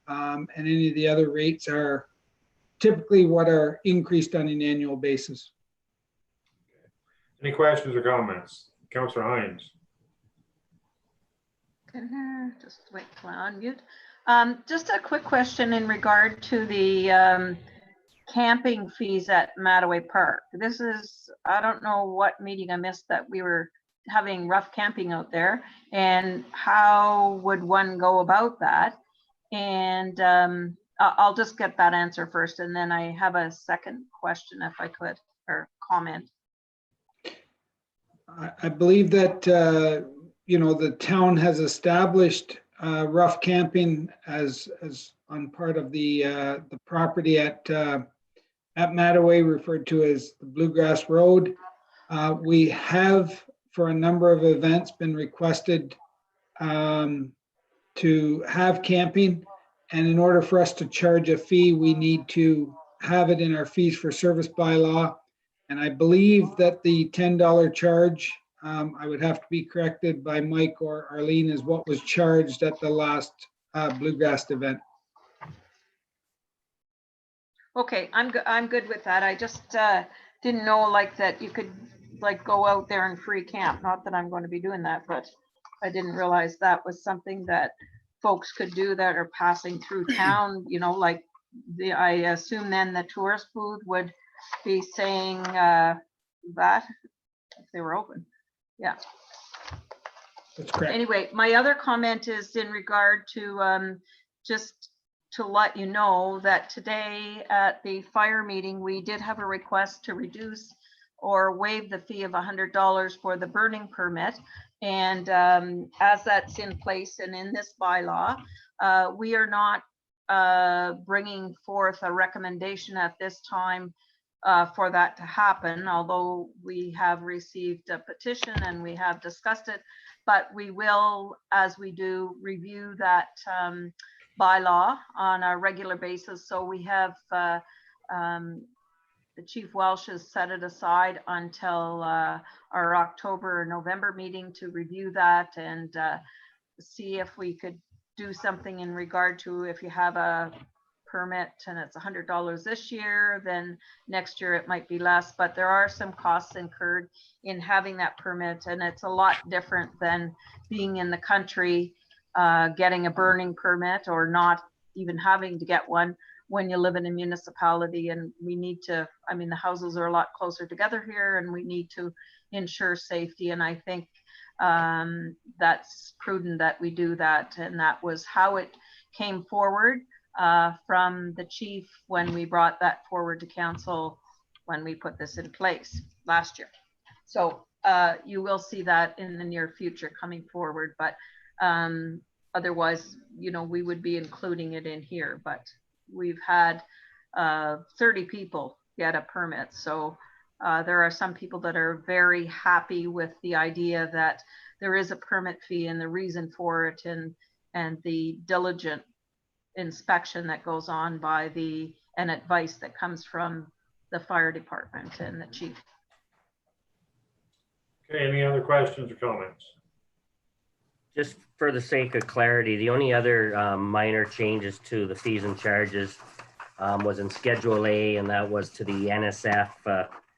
and any of the other rates are typically what are increased on an annual basis. Any questions or comments? Councillor Hines. Just wait till I unmute. Just a quick question in regard to the camping fees at Mattaway Park. This is, I don't know what meeting I missed that we were having rough camping out there, and how would one go about that? And I'll just get that answer first, and then I have a second question if I could, or comment. I believe that you know, the town has established rough camping as on part of the property at Mattaway, referred to as the Bluegrass Road. We have, for a number of events, been requested to have camping, and in order for us to charge a fee, we need to have it in our fees for service bylaw. And I believe that the $10 charge, I would have to be corrected by Mike or Arlene, is what was charged at the last Bluegrass event. Okay, I'm good with that. I just didn't know like that you could like go out there and free camp. Not that I'm going to be doing that, but I didn't realize that was something that folks could do that are passing through town. You know, like I assume then the tourist booth would be saying that if they were open. Yeah. That's correct. Anyway, my other comment is in regard to just to let you know that today at the fire meeting, we did have a request to reduce or waive the fee of $100 for the burning permit. And as that's in place and in this bylaw, we are not bringing forth a recommendation at this time for that to happen, although we have received a petition and we have discussed it, but we will, as we do, review that bylaw on a regular basis. So we have the Chief Welsh has set it aside until our October or November meeting to review that and see if we could do something in regard to if you have a permit and it's $100 this year, then next year it might be less, but there are some costs incurred in having that permit, and it's a lot different than being in the country, getting a burning permit or not even having to get one when you live in a municipality. And we need to, I mean, the houses are a lot closer together here and we need to ensure safety. And I think that's prudent that we do that. And that was how it came forward from the chief when we brought that forward to council when we put this in place last year. So you will see that in the near future coming forward, but otherwise, you know, we would be including it in here. But we've had 30 people get a permit. So there are some people that are very happy with the idea that there is a permit fee and the reason for it, and the diligent inspection that goes on by and advice that comes from the fire department and the chief. Okay, any other questions or comments? Just for the sake of clarity, the only other minor changes to the fees and charges was in Schedule A, and that was to the NSF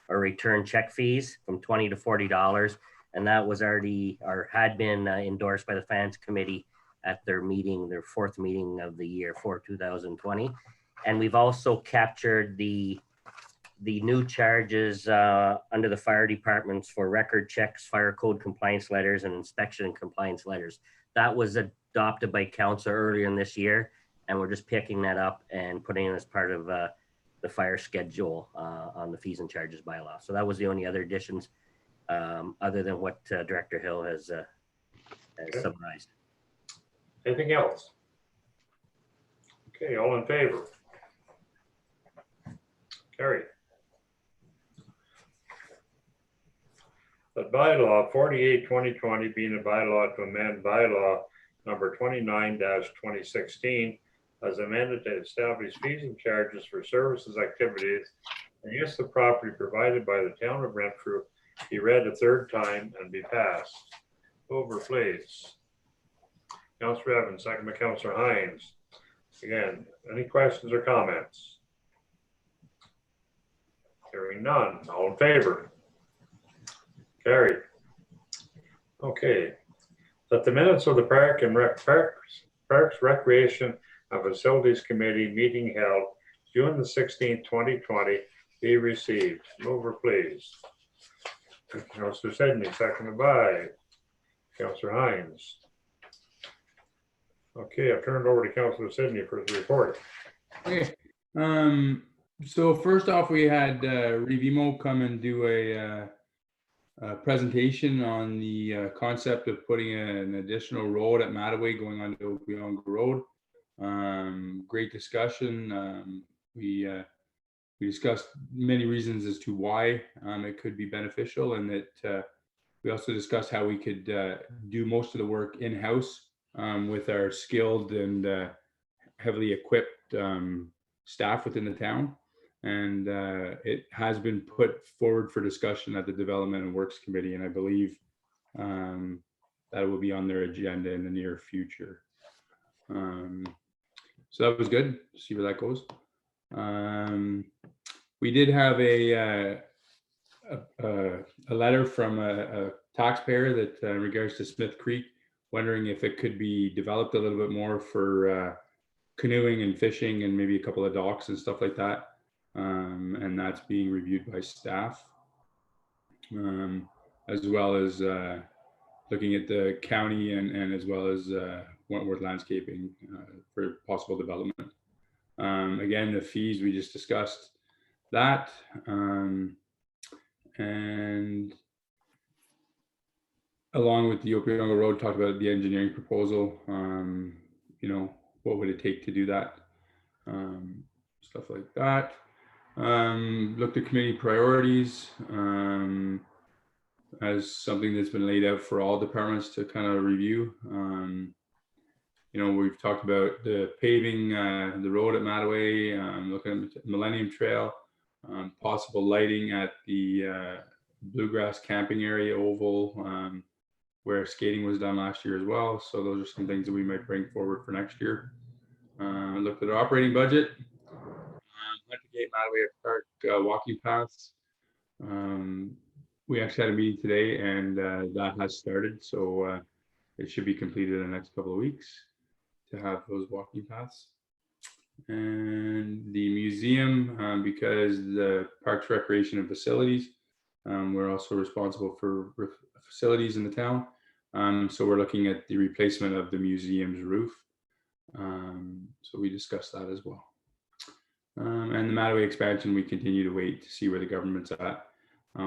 or return check fees from $20 to $40. And that was already, or had been endorsed by the Finance Committee at their meeting, their fourth meeting of the year for 2020. And we've also captured the new charges under the fire departments for record checks, fire code compliance letters, and inspection and compliance letters. That was adopted by council earlier in this year, and we're just picking that up and putting it as part of the fire schedule on the fees and charges bylaw. So that was the only other additions other than what Director Hill has summarized. Anything else? Okay, all in favor? Carried. The bylaw 48/2020 being a bylaw to amend bylaw number 29-2016 as amended to establish fees and charges for services, activities, and use of property provided by the town of Renfrew be read a third time and be passed. Over, please. Councillor Evans, second by Councillor Hines. Again, any questions or comments? Hearing none. All in favor? Carried. Okay. That the minutes of the Parks, Recreation and Facilities Committee meeting held June the 16th, 2020 be received. Mover, please. Councillor Sidney, seconded by Councillor Hines. Okay, I've turned over to Councillor Sidney for his report. Okay. So first off, we had Revimo come and do a presentation on the concept of putting an additional road at Mattaway going on to Opeonga Road. Great discussion. We discussed many reasons as to why it could be beneficial, and that we also discussed how we could do most of the work in-house with our skilled and heavily equipped staff within the town. And it has been put forward for discussion at the Development and Works Committee, and I believe that will be on their agenda in the near future. So that was good. See where that goes. We did have a letter from a taxpayer that in regards to Smith Creek, wondering if it could be developed a little bit more for canoeing and fishing and maybe a couple of docks and stuff like that. And that's being reviewed by staff. as well as looking at the county and as well as Wentworth landscaping for possible development. Again, the fees, we just discussed that. And along with the Opiongo Road, talked about the engineering proposal. What would it take to do that? Stuff like that. Looked at committee priorities as something that's been laid out for all departments to kind of review. We've talked about the paving, the road at Mattaway, looking at Millennium Trail, possible lighting at the Bluegrass camping area oval, where skating was done last year as well. So those are some things that we might bring forward for next year. Looked at our operating budget. Huntergate Mattaway Park walking paths. We actually had a meeting today, and that has started. So it should be completed in the next couple of weeks to have those walking paths. And the museum, because the Parks, Recreation and Facilities, we're also responsible for facilities in the town. So we're looking at the replacement of the museum's roof. So we discussed that as well. And the Mattaway expansion, we continue to wait to see where the government's at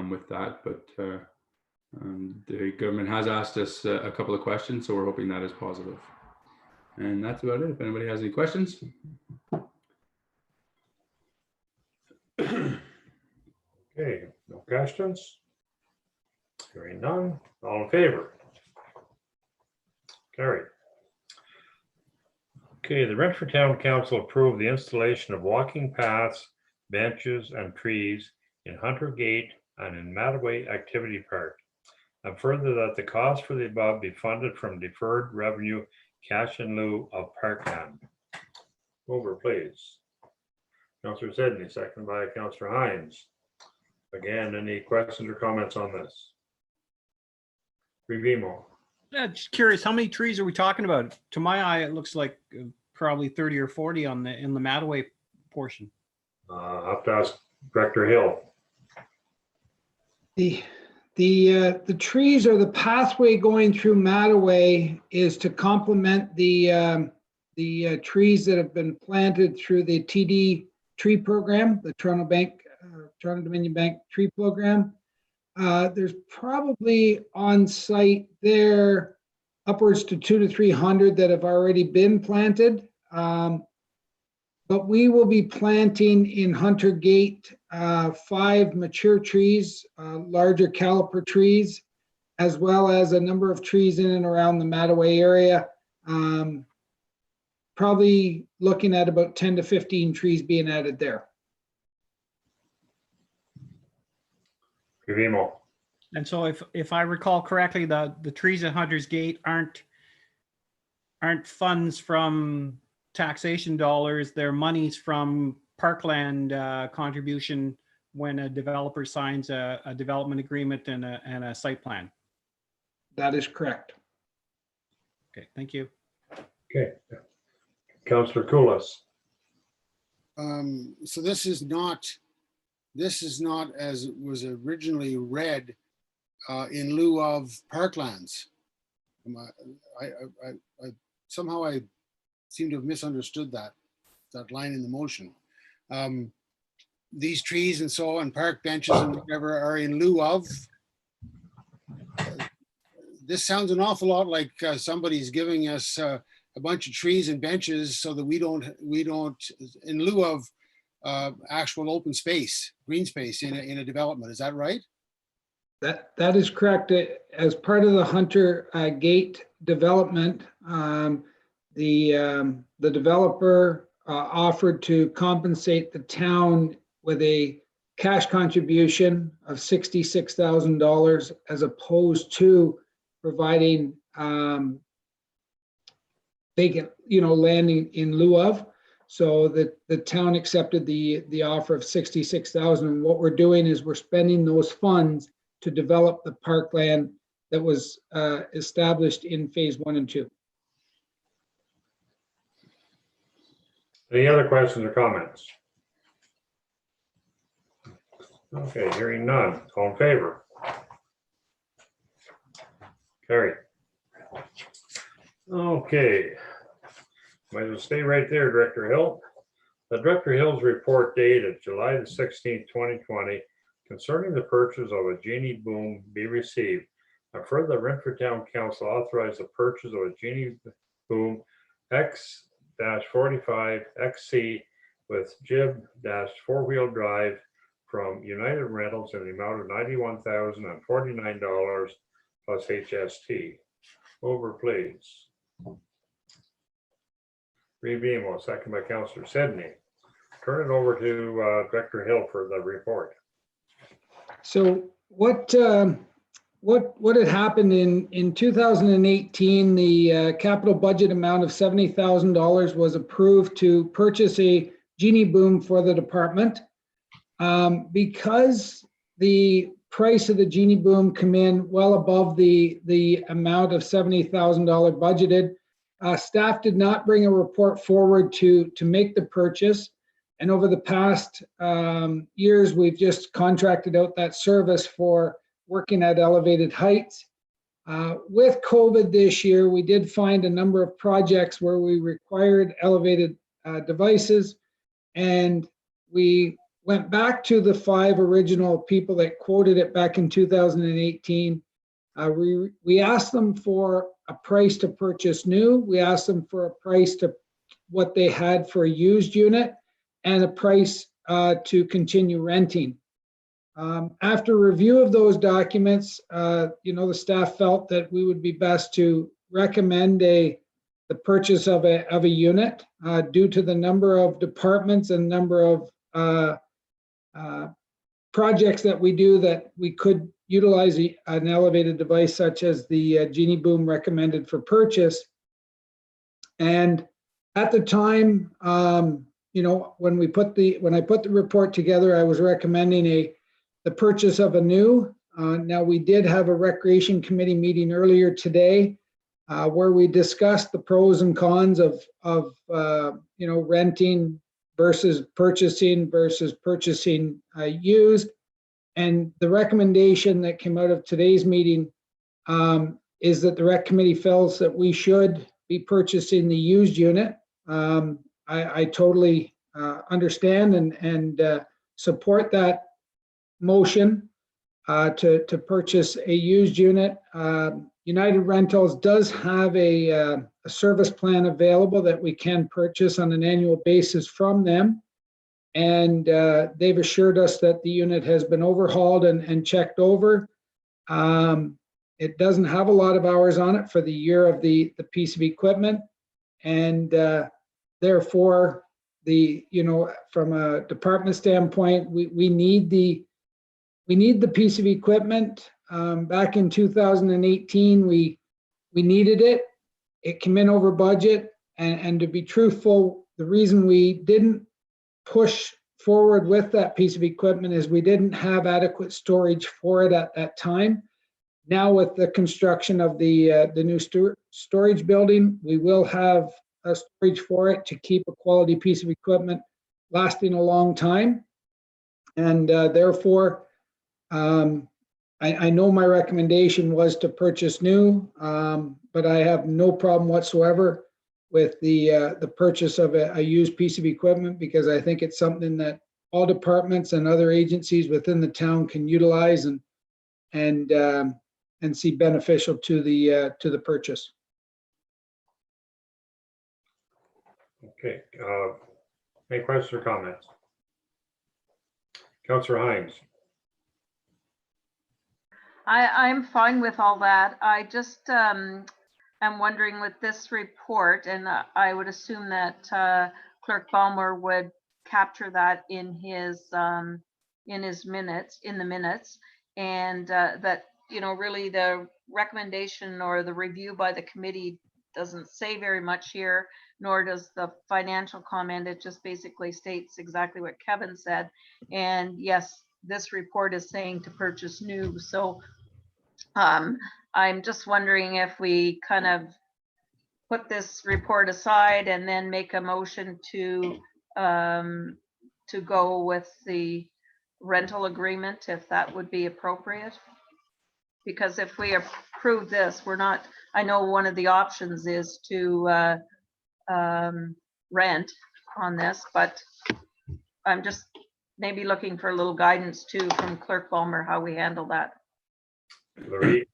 with that. But the government has asked us a couple of questions, so we're hoping that is positive. And that's about it. If anybody has any questions. Okay, no questions? Hearing none, all in favor? Carried. Okay, the Renfrew Town Council approved the installation of walking paths, benches, and trees in Hunter Gate and in Mattaway Activity Park. And further, that the cost for the above be funded from deferred revenue cash in lieu of parkland. Over, please. Councillor Sidney, seconded by Councillor Hines. Again, any questions or comments on this? Revimo. Yeah, just curious, how many trees are we talking about? To my eye, it looks like probably 30 or 40 in the Mattaway portion. I'll have to ask Director Hill. The trees or the pathway going through Mattaway is to complement the trees that have been planted through the TD tree program, the Toronto Dominion Bank tree program. There's probably on site there upwards to 200 to 300 that have already been planted. But we will be planting in Hunter Gate 5 mature trees, larger caliper trees, as well as a number of trees in and around the Mattaway area. Probably looking at about 10 to 15 trees being added there. Revimo. And so if I recall correctly, the trees at Hunter's Gate aren't funds from taxation dollars. They're monies from parkland contribution when a developer signs a development agreement and a site plan. That is correct. Okay, thank you. Okay. Councillor Koulas. So this is not as it was originally read in lieu of parklands. I somehow I seem to have misunderstood that line in the motion. These trees and so on, park benches and whatever are in lieu of. This sounds an awful lot like somebody's giving us a bunch of trees and benches so that we don't in lieu of actual open space, green space in a development. Is that right? That is correct. As part of the Hunter Gate development, the developer offered to compensate the town with a cash contribution of $66,000 as opposed to providing vacant, landing in lieu of. So the town accepted the offer of 66,000. And what we're doing is we're spending those funds to develop the parkland that was established in phase 1 and 2. Any other questions or comments? Okay, hearing none. All in favor? Carried. Okay. Might as well stay right there, Director Hill. The Director Hill's report dated July the 16th, 2020, concerning the purchase of a genie boom be received. I further, Renfrew Town Council authorized the purchase of a genie boom X-45 XC with jib-4-wheel drive from United Rentals in the amount of $91,049 plus HST. Over, please. Reed Beamo, second by Councillor Sedney. Turn it over to Director Hill for the report. So what had happened in 2018, the capital budget amount of $70,000 was approved to purchase a genie boom for the department. Because the price of the genie boom come in well above the amount of $70,000 budgeted, staff did not bring a report forward to make the purchase. And over the past years, we've just contracted out that service for working at elevated heights. With COVID this year, we did find a number of projects where we required elevated devices, and we went back to the 5 original people that quoted it back in 2018. We asked them for a price to purchase new. We asked them for a price to what they had for a used unit, and a price to continue renting. After review of those documents, the staff felt that we would be best to recommend the purchase of a unit due to the number of departments and number of projects that we do that we could utilize an elevated device such as the genie boom recommended for purchase. And at the time, when I put the report together, I was recommending the purchase of a new. Now, we did have a recreation committee meeting earlier today where we discussed the pros and cons of renting versus purchasing used. And the recommendation that came out of today's meeting is that the rec committee feels that we should be purchasing the used unit. I totally understand and support that motion to purchase a used unit. United Rentals does have a service plan available that we can purchase on an annual basis from them. And they've assured us that the unit has been overhauled and checked over. It doesn't have a lot of hours on it for the year of the piece of equipment. And therefore, from a department standpoint, we need the piece of equipment. Back in 2018, we needed it. It came in over budget, and to be truthful, the reason we didn't push forward with that piece of equipment is we didn't have adequate storage for it at that time. Now, with the construction of the new storage building, we will have a storage for it to keep a quality piece of equipment lasting a long time. And therefore, I know my recommendation was to purchase new, but I have no problem whatsoever with the purchase of a used piece of equipment, because I think it's something that all departments and other agencies within the town can utilize and see beneficial to the purchase. Okay. Any questions or comments? Councillor Hines. I'm fine with all that. I just am wondering with this report, and I would assume that Clerk Ballmer would capture that in his minutes, and that really the recommendation or the review by the committee doesn't say very much here, nor does the financial comment. It just basically states exactly what Kevin said. And yes, this report is saying to purchase new. So I'm just wondering if we kind of put this report aside and then make a motion to go with the rental agreement, if that would be appropriate. Because if we approve this. We're not, I know one of the options is to rent on this, but I'm just maybe looking for a little guidance too from Clerk Ballmer, how we handle that. The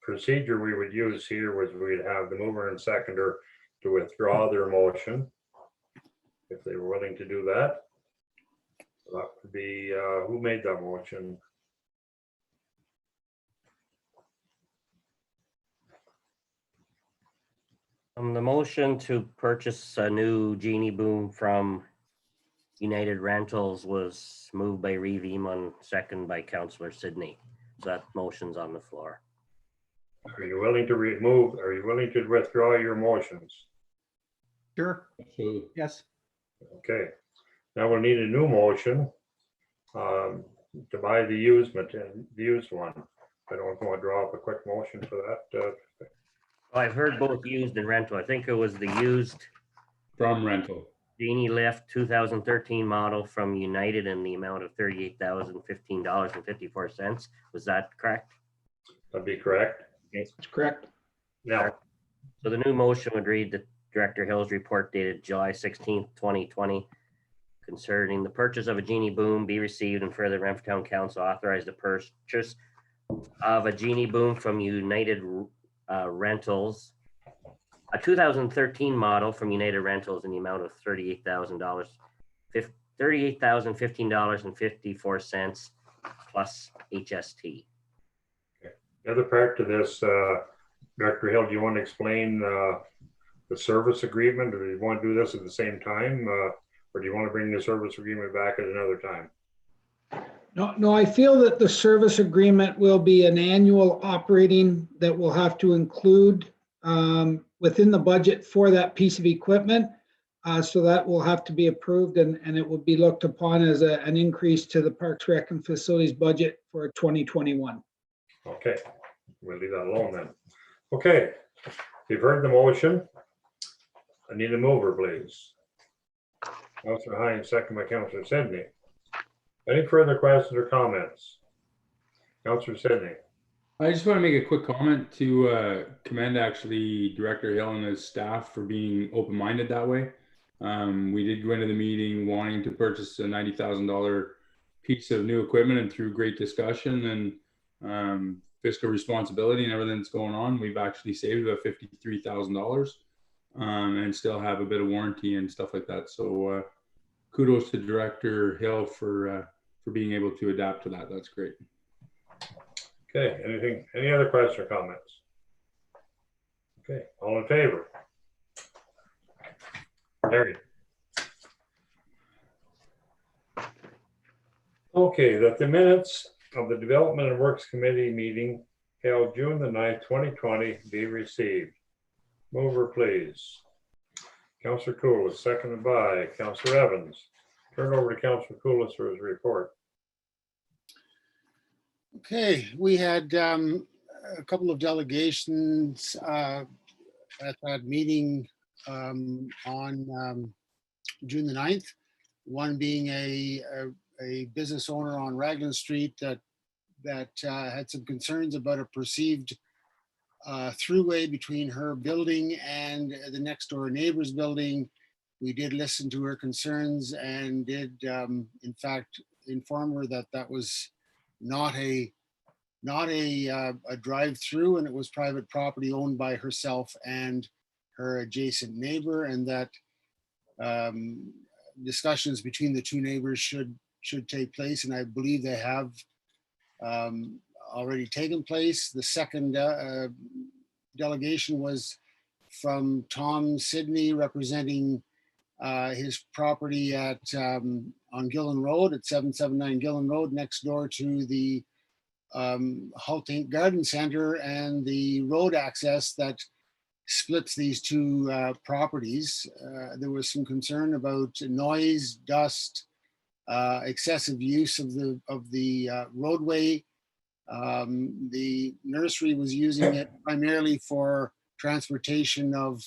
procedure we would use here was we'd have the mover and seconder to withdraw their motion, if they were willing to do that. That would be, who made that motion? The motion to purchase a new Genie Boom from United Rentals was moved by Reeve Eamon, second by Councillor Sydney. So that motion's on the floor. Are you willing to remove, are you willing to withdraw your motions? Sure. Absolutely. Yes. Okay, now we'll need a new motion to buy the used one. I don't want to draw up a quick motion for that. I've heard both used and rental. I think it was the used From rental. Genie Lift 2013 model from United in the amount of $38,015.54. Was that correct? That'd be correct. Okay. That's correct. Now, So the new motion would read that Director Hill's report dated July 16th, 2020 concerning the purchase of a Genie Boom be received, and further Renfrew Town Council authorized the purchase of a Genie Boom from United Rentals, a 2013 model from United Rentals in the amount of $38,000, $38,015.54 plus HST. the other part to this, Director Hill, do you want to explain the service agreement, or do you want to do this at the same time? Or do you want to bring the service agreement back at another time? No, I feel that the service agreement will be an annual operating that will have to include within the budget for that piece of equipment. So that will have to be approved, and it will be looked upon as an increase to the Parks Rec and Facilities budget for 2021. Okay, we'll leave that alone then. Okay, you've heard the motion. I need a mover, please. Councillor Hines, second by Councillor Sydney. Any further questions or comments? Councillor Sydney. I just want to make a quick comment to commend actually Director Hill and his staff for being open-minded that way. We did go into the meeting wanting to purchase a $90,000 piece of new equipment, and through great discussion and fiscal responsibility and everything that's going on, we've actually saved about $53,000 and still have a bit of warranty and stuff like that. So kudos to Director Hill for being able to adapt to that. That's great. Okay, any other questions or comments? Okay, all in favor? Carried. Okay, that the minutes of the Development and Works Committee meeting held June the 9th, 2020 be received. Mover, please. Councillor Coolidge, seconded by Councillor Evans. Turn over to Councillor Coolidge for his report. Okay, we had a couple of delegations at that meeting on June the 9th. One being a business owner on Raglan Street that had some concerns about a perceived throughway between her building and the next door neighbor's building. We did listen to her concerns and did in fact inform her that that was not a drive-through, and it was private property owned by herself and her adjacent neighbor, and that discussions between the two neighbors should take place, and I believe they have already taken place. The second delegation was from Tom Sidney, representing his property at on Gillen Road at 779 Gillen Road, next door to the Haltink Garden Center and the road access that splits these two properties. There was some concern about noise, dust, excessive use of the roadway. The nursery was using it primarily for transportation of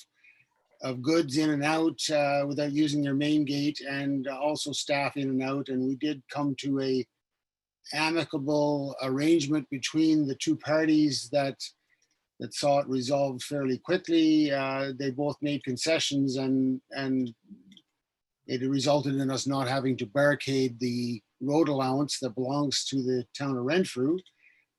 goods in and out without using their main gate, and also staff in and out. And we did come to a amicable arrangement between the two parties that that saw it resolved fairly quickly. They both made concessions, and it resulted in us not having to barricade the road allowance that belongs to the town of Renfrew.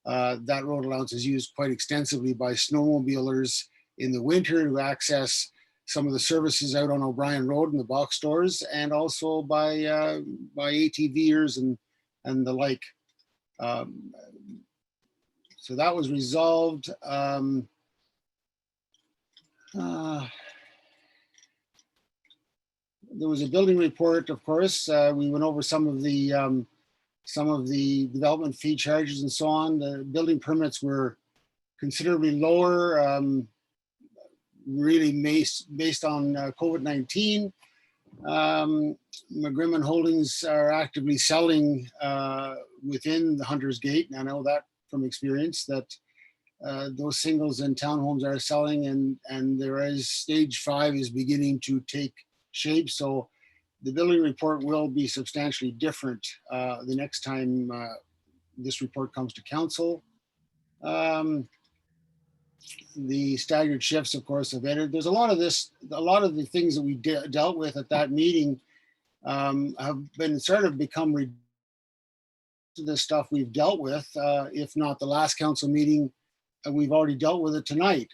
That road allowance is used quite extensively by snowmobilers in the winter to access some of the services out on O'Brien Road and the box stores, and also by ATVers and the like. So that was resolved. There was a building report, of course. We went over some of the development fee charges and so on. The building permits were considerably lower, really based on COVID-19. McGrimmon Holdings are actively selling within the Hunter's Gate, and I know that from experience that those singles and townhomes are selling, and there is stage 5 is beginning to take shape. So the building report will be substantially different the next time this report comes to council. The staggered shifts, of course, have ended. There's a lot of the things that we dealt with at that meeting have been sort of become the stuff we've dealt with, if not the last council meeting, we've already dealt with it tonight.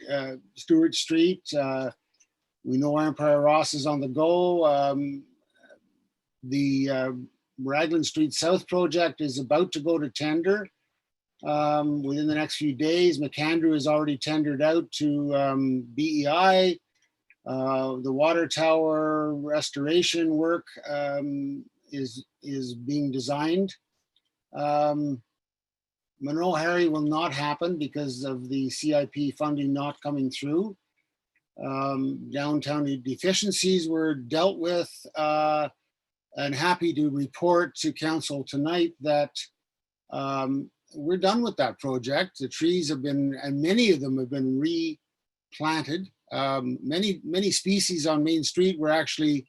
Stewart Street, we know Empire Ross is on the go. The Raglan Street South project is about to go to tender within the next few days. McAndrew is already tendered out to BEI. The water tower restoration work is being designed. Monroe Harry will not happen because of the CIP funding not coming through. Downtown deficiencies were dealt with, and happy to report to council tonight that we're done with that project. The trees have been, and many of them have been replanted. Many species on Main Street were actually,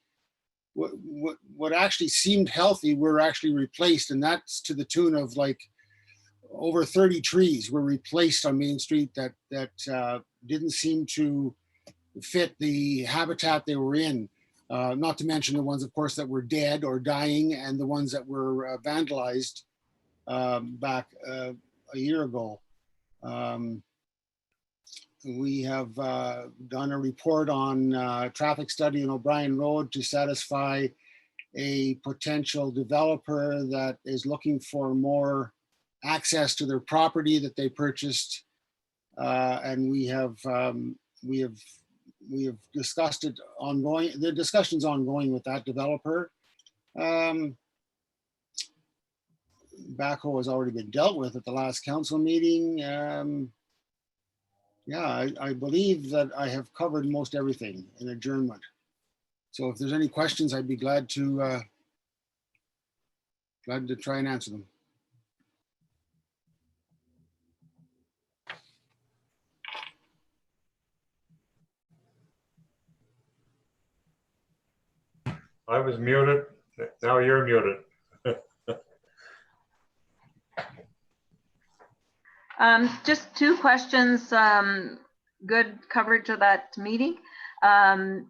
what actually seemed healthy were actually replaced, and that's to the tune of like over 30 trees were replaced on Main Street that didn't seem to fit the habitat they were in. Not to mention the ones, of course, that were dead or dying, and the ones that were vandalized back a year ago. We have done a report on traffic study on O'Brien Road to satisfy a potential developer that is looking for more access to their property that they purchased, and we have discussed it ongoing. The discussion's ongoing with that developer. Backhoe has already been dealt with at the last council meeting. Yeah, I believe that I have covered most everything in adjournment. So if there's any questions, I'd be glad to try and answer them. I was muted. Now you're muted. Just two questions. Good coverage of that meeting. McAndrew,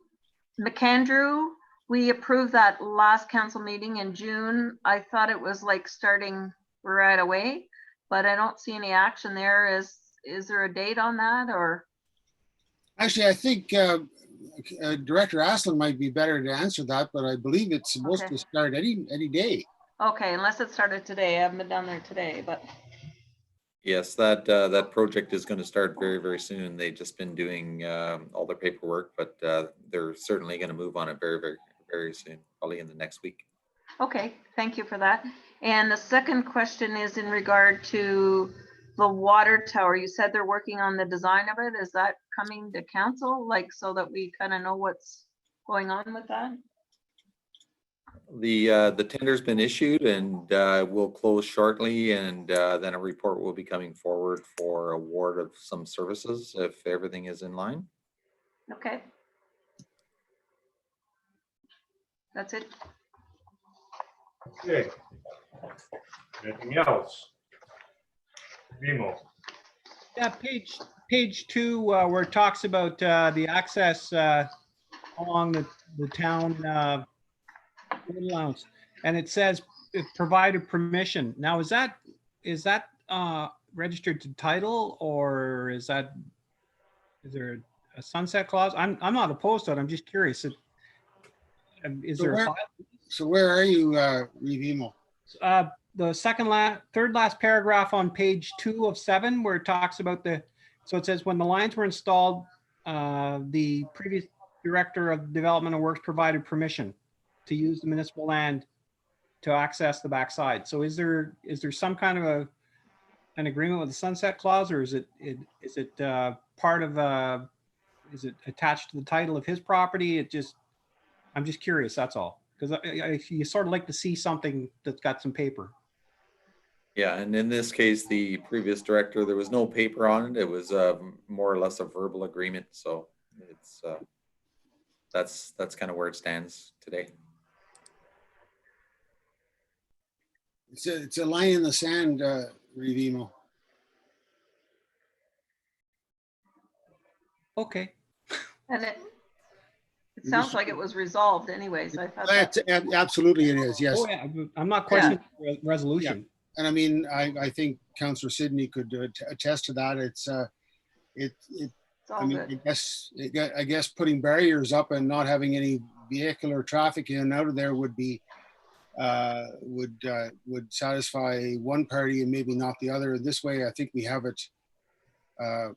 we approved that last council meeting in June. I thought it was like starting right away, but I don't see any action there. Is there a date on that, or? Actually, I think Director Aslan might be better to answer that, but I believe it's supposed to start any day. Okay, unless it started today. I haven't been down there today, but. Yes, that project is going to start very, very soon. They've just been doing all their paperwork, but they're certainly going to move on it very, very, very soon, probably in the next week. Okay, thank you for that. And the second question is in regard to the water tower. You said they're working on the design of it. Is that coming to council, like, so that we kind of know what's going on with that? The tender's been issued and will close shortly, and then a report will be coming forward for award of some services if everything is in line. Okay. That's it. Okay. Anything else? Nemo. Yeah, page 2, where it talks about the access along the town road allowance, and it says it provided permission. Now, is that registered to title, or is there a sunset clause? I'm not opposed to it. I'm just curious. Is So there a where- file? So where are you, Revimo? The third last paragraph on page 2 of 7, where it talks about so it says when the lines were installed, the previous director of development and works provided permission to use the municipal land to access the backside. So is there some kind of an agreement with the sunset clause, or is it part of is it attached to the title of his property? I'm just curious, that's all. Because you sort of like to see something that's got some paper. Yeah, and in this case, the previous director, there was no paper on it. It was more or less a verbal agreement. So it's that's kind of where it stands today. It's a line in the sand, Revimo. Okay. And it sounds like it was resolved anyways. I thought that. Absolutely it is, yes. Oh, yeah, I'm not questioning the resolution. And I mean, I think Councillor Sidney could attest to that. It's It's all I mean, good. I guess putting barriers up and not having any vehicular traffic in and out of there would be would satisfy one party and maybe not the other. This way, I think we have it.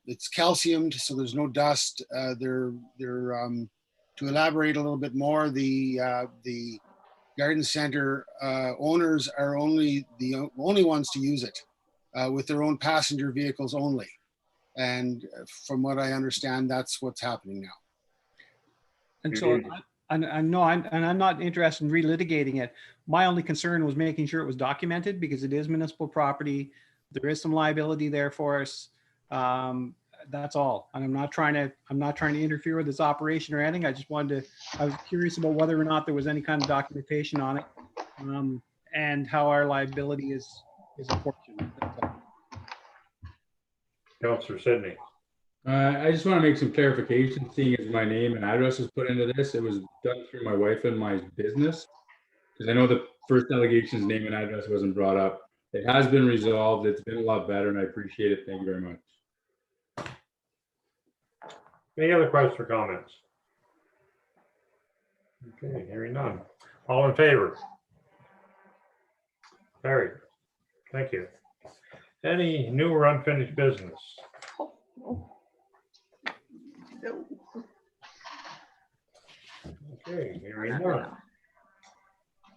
It's calciumed, so there's no dust. To elaborate a little bit more, the garden center owners are the only ones to use it with their own passenger vehicles only. And from what I understand, that's what's happening now. And so I'm not interested in relitigating it. My only concern was making sure it was documented, because it is municipal property. There is some liability there for us. That's all. And I'm not trying to interfere with this operation or anything. I was curious about whether or not there was any kind of documentation on it, and how our liability is apportioned. Councillor Sidney. I just want to make some clarification, seeing as my name and address was put into this. It was done through my wife and my business, because I know the first allegation's name and address wasn't brought up. It has been resolved. It's been a lot better, and I appreciate it. Thank you very much. Any other questions or comments? Okay, hearing none. All in favor? Carried. Thank you. Any new or unfinished business? Okay, hearing none.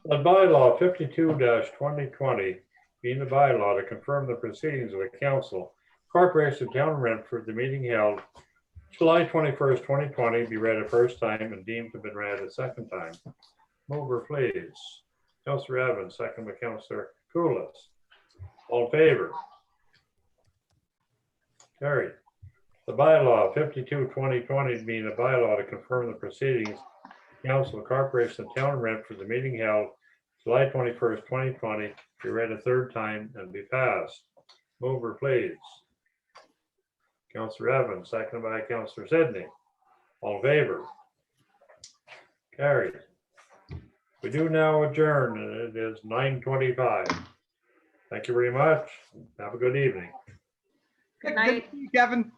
The bylaw 52-2020 being the bylaw to confirm the proceedings of the council, Corporation of Town of Renfrew, the meeting held July 21st, 2020, be read a first time and deemed to have been read a second time. Mover, please. Councillor Evans, second by Councillor Koulis. All in favor? Carried. The bylaw 52-2020 being a bylaw to confirm the proceedings, Council of Corporation of Town of Renfrew, the meeting held July 21st, 2020, be read a third time and be passed. Mover, please. Councillor Evans, seconded by Councillor Sidney. All in favor? Carried. We do now adjourn, and it is 9:25. Thank you very much. Have a good evening. Good night. Kevin.